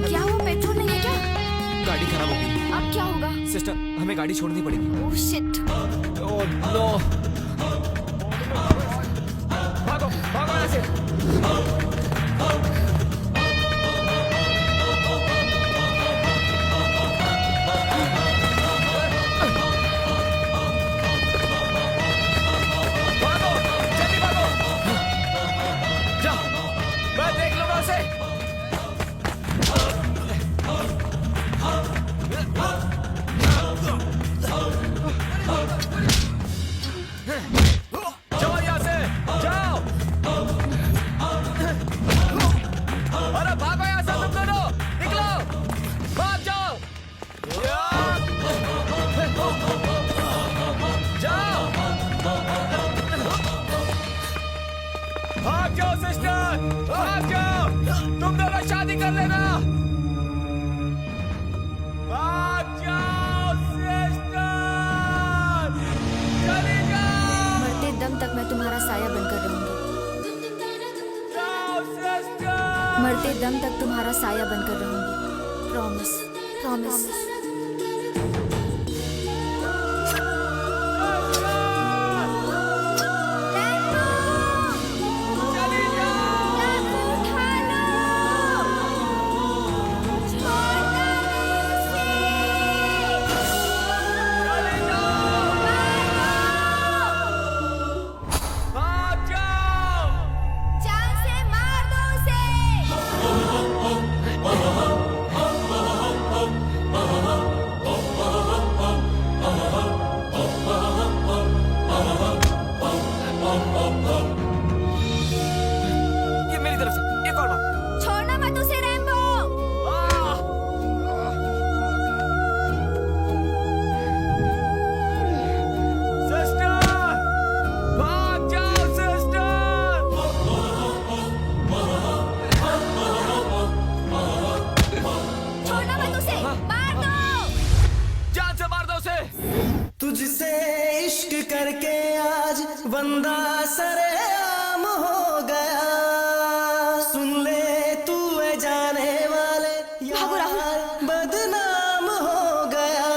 क्या हुआ? पेट्रोल नहीं है क्या? गाड़ी खराब हो गई। अब क्या होगा? सिस्टर, हमें गाड़ी छोड़नी पड़ेगी। Oh shit. Oh no. भागो भागो ऐसे। भागो जल्दी भागो। जाओ, मैं देख लूंगा उसे। जाओ यहाँ से, जाओ। अरे भागो यहाँ से तुम दोनों, निकलो, भाग जाओ। जाओ, भाग जाओ सिस्टर, भाग जाओ। तुम दोनों शादी कर लेना। भाग जाओ सिस्टर, चली जाओ। मरते दम तक मैं तुम्हारा साया बनकर रहूंगी। जाओ सिस्टर। मरते दम तक तुम्हारा साया बनकर रहूंगी। Promise, promise. भाग जाओ। जान से मार दो उसे। ये मेरी तरफ से एक और बार। छोड़ना मत उसे रैम्बो। सिस्टर, भाग जाओ सिस्टर। छोड़ना मत उसे, मार दो। जान से मार दो उसे। तुझसे इश्क करके आज बंदा सरेआम हो गया। सुन ले तू है जाने वाले, भागो राहुल। बदनाम हो गया।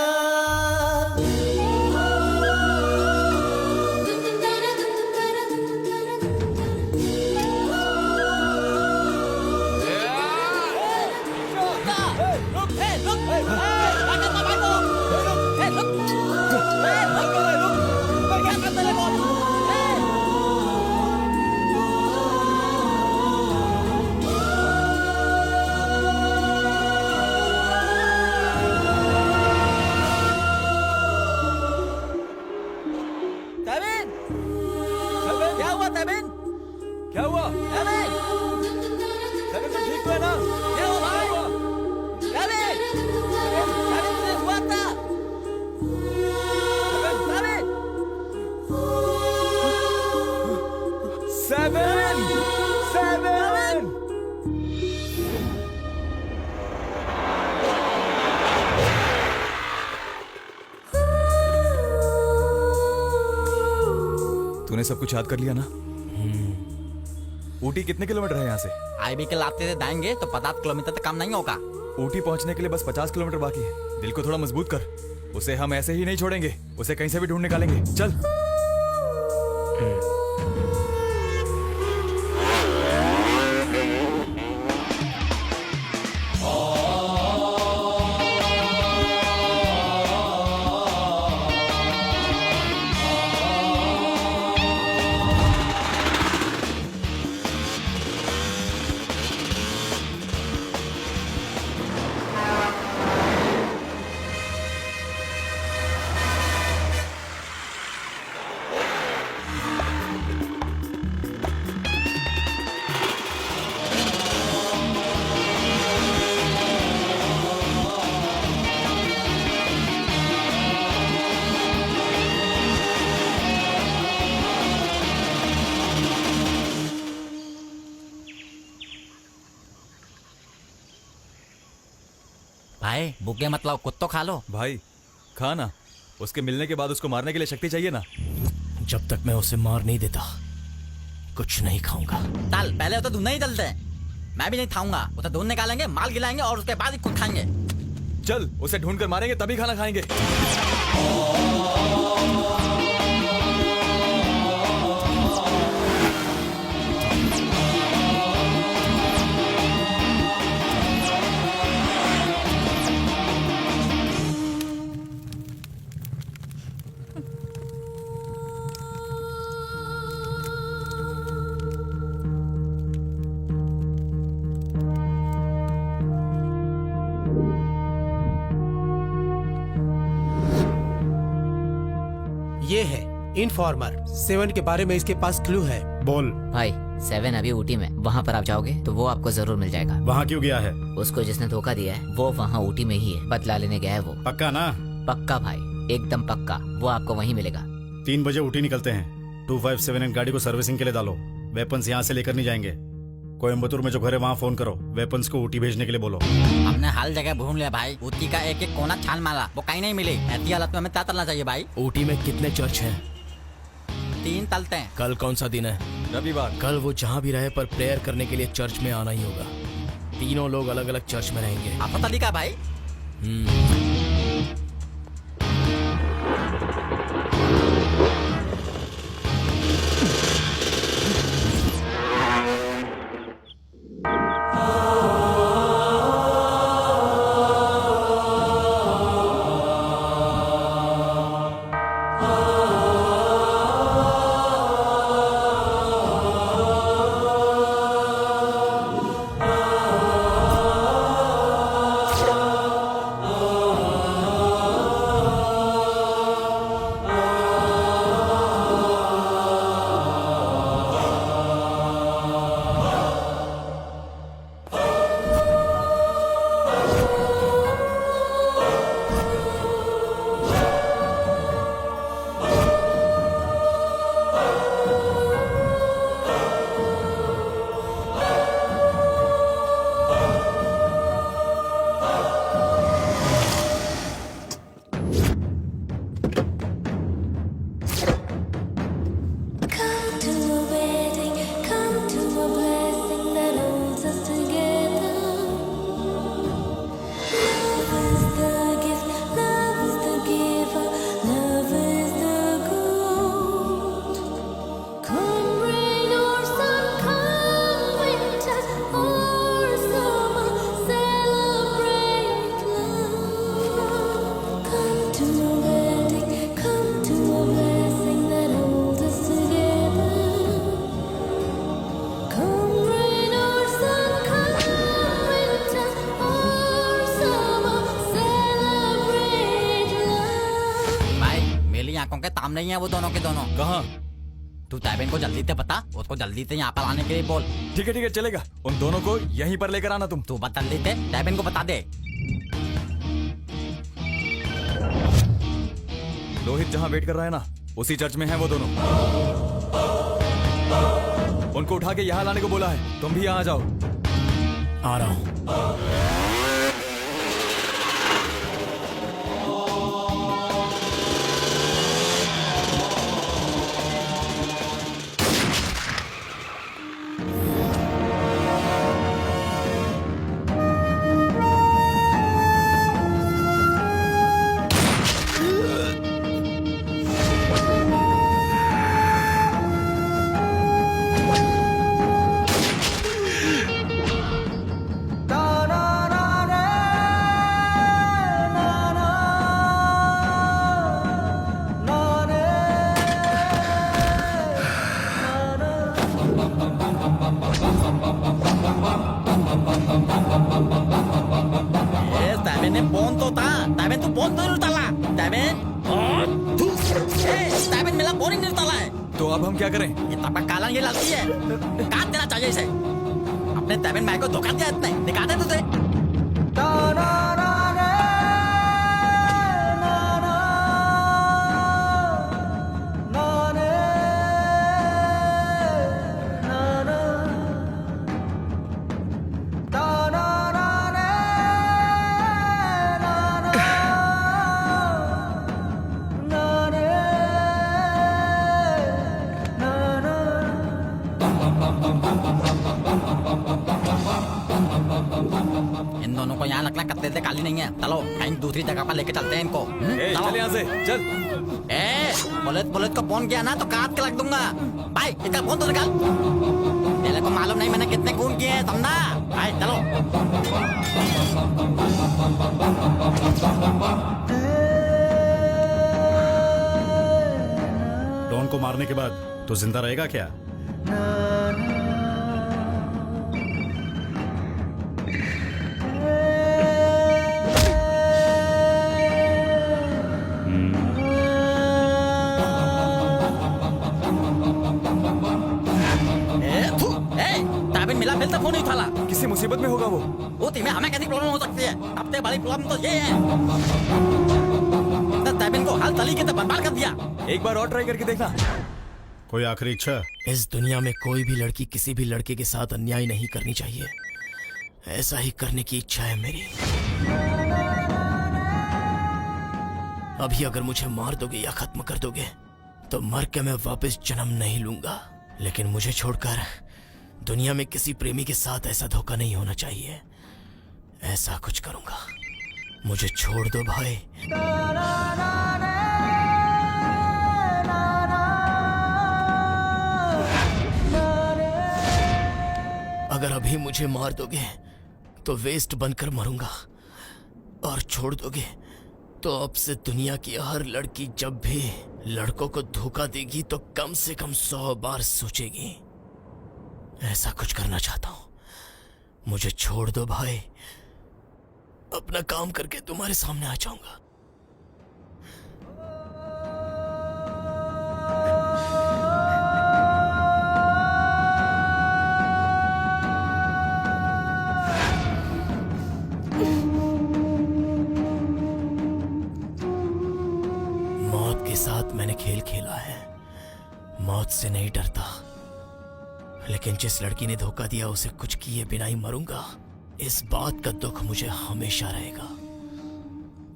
तबिन, क्या हुआ तबिन? क्या हुआ? तबिन, तबिन तुम ठीक तो है ना? क्या हुआ भाई? तबिन, तबिन से हुआ था? तबिन, 7 7 तूने सब कुछ याद कर लिया ना? ऊटी कितने किलोमीटर है यहाँ से? आईबी के लाते से जाएंगे तो 50 किलोमीटर तक काम नहीं होगा। ऊटी पहुँचने के लिए बस 50 किलोमीटर बाकी है। दिल को थोड़ा मजबूत कर, उसे हम ऐसे ही नहीं छोड़ेंगे, उसे कहीं से भी ढूंढ निकालेंगे। चल। भाई भूखे मतलब कुछ तो खा लो। भाई खा ना, उसके मिलने के बाद उसको मारने के लिए शक्ति चाहिए ना। जब तक मैं उसे मार नहीं देता कुछ नहीं खाऊंगा। चल पहले तो दूध नहीं चलते, मैं भी नहीं खाऊंगा। उसे दूध निकालेंगे, माल गिलाएंगे और उसके बाद ही खुद खाएंगे। चल उसे ढूंढ कर मारेंगे तभी खाना खाएंगे। ये है इनफॉर्मर 7 के बारे में, इसके पास क्लू है। बोल भाई 7 अभी ऊटी में, वहाँ पर आप जाओगे तो वो आपको जरूर मिल जाएगा। वहाँ क्यों गया है? उसको जिसने धोखा दिया है वो वहाँ ऊटी में ही है, बदला लेने गया है वो। पक्का ना? पक्का भाई, एकदम पक्का, वो आपको वहीं मिलेगा। 3 बजे ऊटी निकलते हैं। 257 गाड़ी को सर्विसिंग के लिए डालो। वेपन्स यहाँ से लेकर नहीं जाएंगे। कोयम्बतूर में जो घर है वहाँ फोन करो, वेपन्स को ऊटी भेजने के लिए बोलो। हमने हर जगह घूम लिया भाई, ऊटी का एक एक कोना छान मारा, वो कहीं नहीं मिली। ऐसी हालत में हमें क्या करना चाहिए भाई? ऊटी में कितने चर्च हैं? 3 तलते हैं। कल कौन सा दिन है? रविवार। कल वो जहाँ भी रहे पर प्रेयर करने के लिए चर्च में आना ही होगा। तीनों लोग अलग अलग चर्च में रहेंगे। आपका तरीका भाई? नहीं है वो दोनों के दोनों। कहाँ? तू तैबिन को जल्दी से बता, उसको जल्दी से यहाँ पर आने के लिए बोल। ठीक है चलेगा। उन दोनों को यहीं पर लेकर आना तुम। तू बता जल्दी से, तैबिन को बता दे। रोहित जहाँ वेट कर रहा है ना, उसी चर्च में है वो दोनों। उनको उठा के यहाँ लाने को बोला है। तुम भी यहाँ जाओ। आ रहा हूँ। तो अब हम क्या करें? ये तबक काला ये लड़की है, काट देना चाहिए इसे। अपने तैबिन भाई को धोखा दिया इतने, दिखा दे तुझे। दोनों को यहाँ लगना कत्ते से काली नहीं है। चलो कहीं दूसरी जगह पर लेके चलते हैं इनको। चल यहाँ से चल। पुलिस को फोन किया ना तो काट के रख दूंगा। भाई इसका फोन तो निकाल। मेरे को मालूम नहीं मैंने कितने खून किए हैं, समझा? भाई चलो। डॉन को मारने के बाद तो जिंदा रहेगा क्या? मिला फिर तो फोन नहीं उठाला। किसी मुसीबत में होगा वो तीन में हमें कैसी प्रॉब्लम हो सकती है? सबसे बड़ी प्रॉब्लम तो ये है तैबिन को हाल तली के तो बर्बाद कर दिया। एक बार और ट्राई करके देखना। कोई आखिरी इच्छा? इस दुनिया में कोई भी लड़की किसी भी लड़के के साथ अन्याय नहीं करनी चाहिए। ऐसा ही करने की इच्छा है मेरी। अभी अगर मुझे मार दोगे या खत्म कर दोगे तो मर के मैं वापस जन्म नहीं लूंगा, लेकिन मुझे छोड़कर दुनिया में किसी प्रेमी के साथ ऐसा धोखा नहीं होना चाहिए। ऐसा कुछ करूंगा। मुझे छोड़ दो भाई। अगर अभी मुझे मार दोगे तो वेस्ट बनकर मरूंगा, और छोड़ दोगे तो अब से दुनिया की हर लड़की जब भी लड़कों को धोखा देगी तो कम से कम 100 बार सोचेगी। ऐसा कुछ करना चाहता हूं। मुझे छोड़ दो भाई, अपना काम करके तुम्हारे सामने आ जाऊंगा। मौत के साथ मैंने खेल खेला है। मौत से नहीं डरता, लेकिन जिस लड़की ने धोखा दिया उसे कुछ किए बिना ही मरूंगा। इस बात का दुख मुझे हमेशा रहेगा।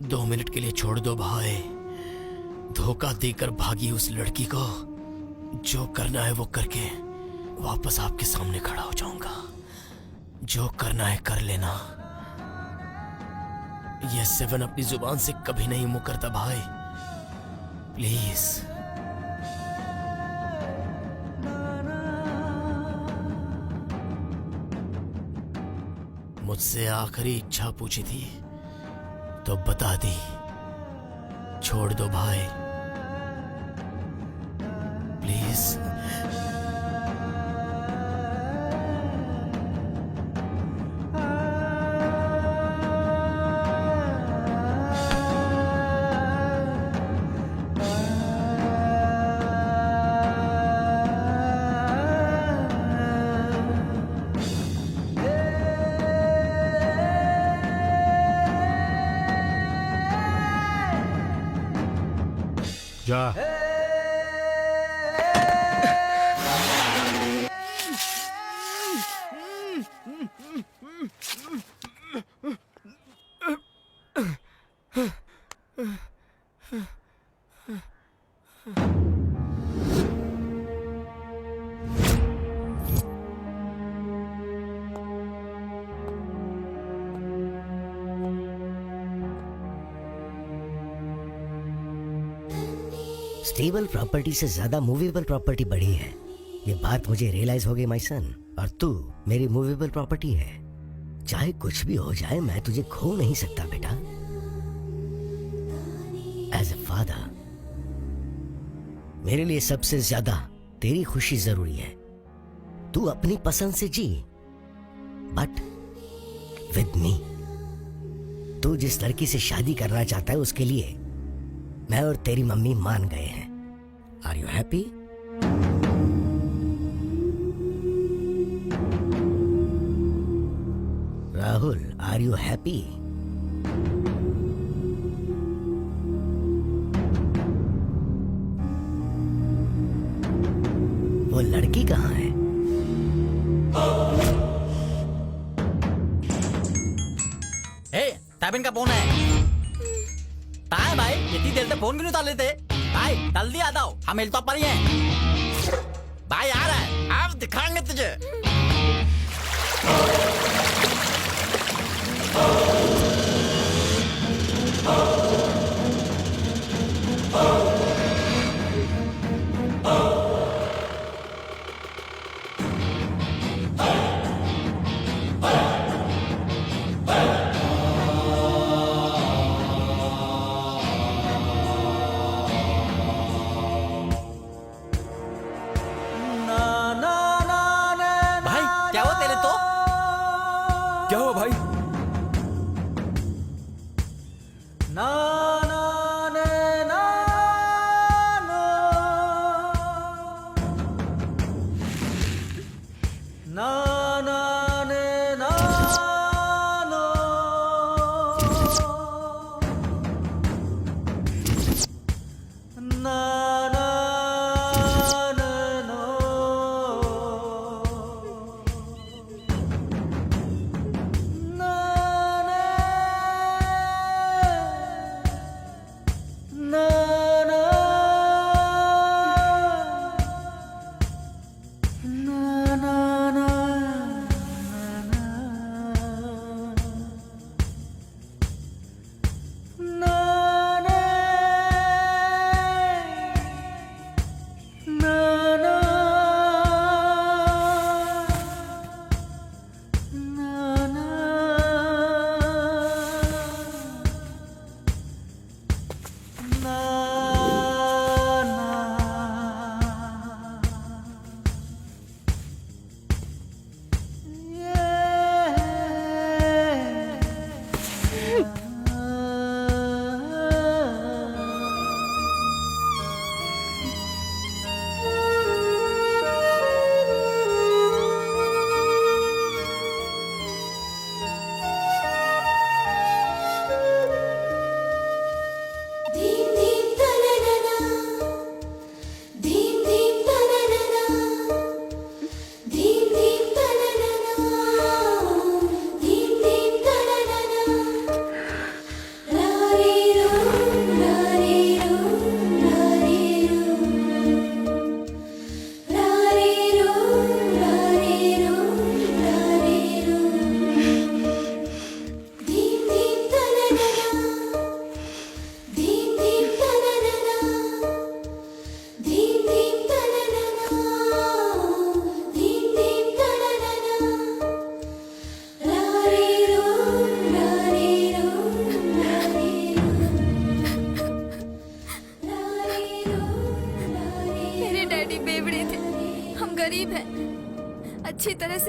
2 मिनट के लिए छोड़ दो भाई। धोखा देकर भागी उस लड़की को जो करना है वो करके वापस आपके सामने खड़ा हो जाऊंगा। जो करना है कर लेना। ये 7 अपनी जुबान से कभी नहीं मुकरता भाई। प्लीज। मुझसे आखिरी इच्छा पूछी थी तो बता दी। छोड़ दो भाई प्लीज। जा। स्टेबल प्रॉपर्टी से ज्यादा मूवेबल प्रॉपर्टी बड़ी है। ये बात मुझे रियलाइज हो गई माय सन। और तू मेरी मूवेबल प्रॉपर्टी है। चाहे कुछ भी हो जाए मैं तुझे खो नहीं सकता बेटा। एज ए फादर मेरे लिए सबसे ज्यादा तेरी खुशी जरूरी है। तू अपनी पसंद से जी, बट विद मी। तू जिस लड़की से शादी करना चाहता है उसके लिए मैं और तेरी मम्मी मान गए हैं। Are you happy? Rahul, are you happy? वो लड़की कहाँ है? तैबिन का फोन है। ताए भाई इतनी देर से फोन क्यों नहीं उतार लेते? भाई जल्दी आ जाओ, हम हिल तो पर ही हैं। भाई आ रहा है, आप दिखाएंगे तुझे।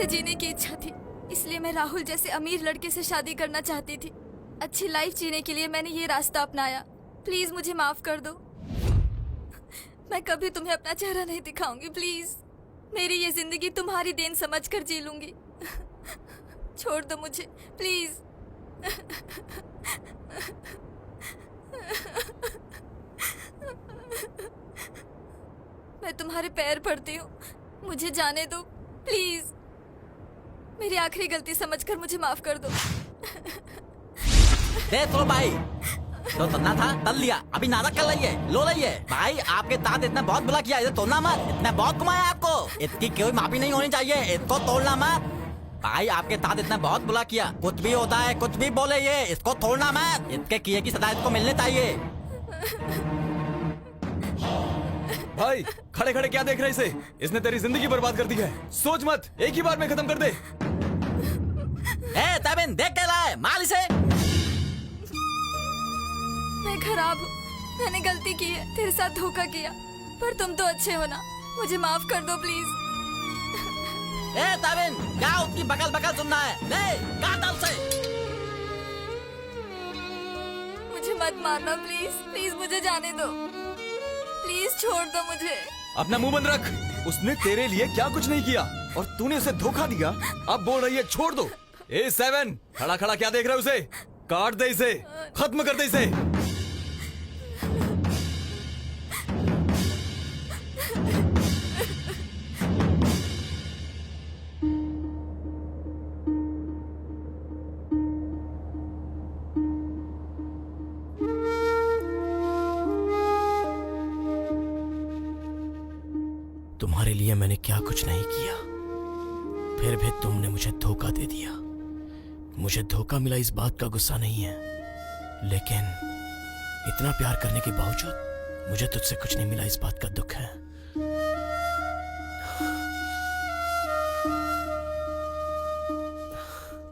मुझे जीने की इच्छा थी, इसलिए मैं राहुल जैसे अमीर लड़के से शादी करना चाहती थी। अच्छी लाइफ जीने के लिए मैंने ये रास्ता अपनाया। प्लीज मुझे माफ कर दो। मैं कभी तुम्हें अपना चेहरा नहीं दिखाऊंगी। प्लीज मेरी ये जिंदगी तुम्हारी देन समझकर जी लूंगी। छोड़ दो मुझे प्लीज। मैं तुम्हारे पैर पड़ती हूँ, मुझे जाने दो प्लीज। मेरी आखिरी गलती समझकर मुझे माफ कर दो। दे तो भाई, तो तन्ना था तल लिया, अभी नाटक कर रही है, लो रही है। भाई आपके दांत इतना बहुत बुला किया, इसे तोड़ना मत। इतना बहुत घुमाया आपको, इसकी कोई माफी नहीं होनी चाहिए, इसको तोड़ना मत। भाई आपके दांत इतना बहुत बुला किया, कुछ भी होता है कुछ भी बोले ये, इसको तोड़ना मत। इसके किए की सजा इसको मिलनी चाहिए। भाई खड़े खड़े क्या देख रहे इसे? इसने तेरी जिंदगी बर्बाद कर दी है। सोच मत, एक ही बार में खत्म कर दे। तबिन देख क्या रहा है, मार इसे। मैं खराब हूँ, मैंने गलती की है, तेरे साथ धोखा किया, पर तुम तो अच्छे हो ना, मुझे माफ कर दो प्लीज। तबिन क्या उसकी बकल बकल सुनना है, ले काट उसे। मुझे मत मारना प्लीज, प्लीज मुझे जाने दो, प्लीज छोड़ दो मुझे। अपना मुंह बंद रख। उसने तेरे लिए क्या कुछ नहीं किया और तूने उसे धोखा दिया, अब बोल रही है छोड़ दो। A7 खड़ा खड़ा क्या देख रहा है उसे? काट दे इसे, खत्म कर दे इसे। तुम्हारे लिए मैंने क्या कुछ नहीं किया, फिर भी तुमने मुझे धोखा दे दिया। मुझे धोखा मिला इस बात का गुस्सा नहीं है, लेकिन इतना प्यार करने के बावजूद मुझे तुझसे कुछ नहीं मिला इस बात का दुख है।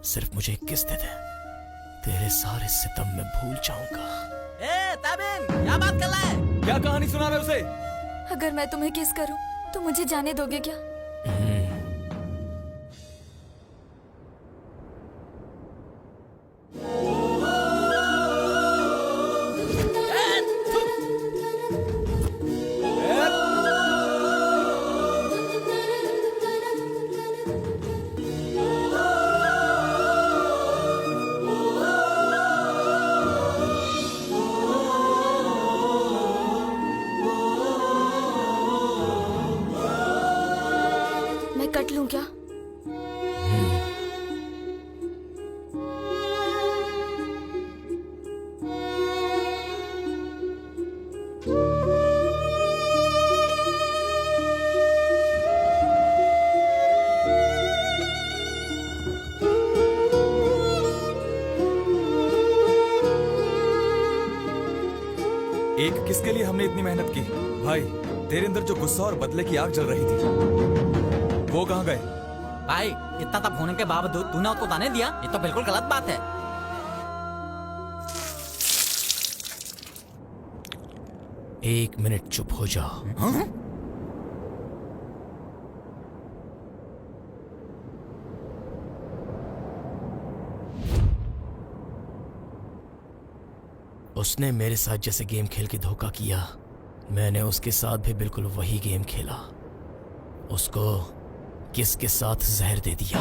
सिर्फ मुझे एक किस दे दे, तेरे सारे सितम में भूल जाऊंगा। तबिन क्या बात कर रहा है? क्या कहानी सुना रहे उसे? अगर मैं तुम्हें किस करूं तो मुझे जाने दोगे क्या? कट लूं क्या? एक किसके लिए हमने इतनी मेहनत की? भाई तेरे अंदर जो गुस्सा और बदले की आग जल रही थी, वो कहाँ गए? भाई इतना तब होने के बावजूद तूने उसको ताने दिया, ये तो बिल्कुल गलत बात है। एक मिनट चुप हो जाओ। हाँ? उसने मेरे साथ जैसे गेम खेल के धोखा किया, मैंने उसके साथ भी बिल्कुल वही गेम खेला। उसको किसके साथ जहर दे दिया।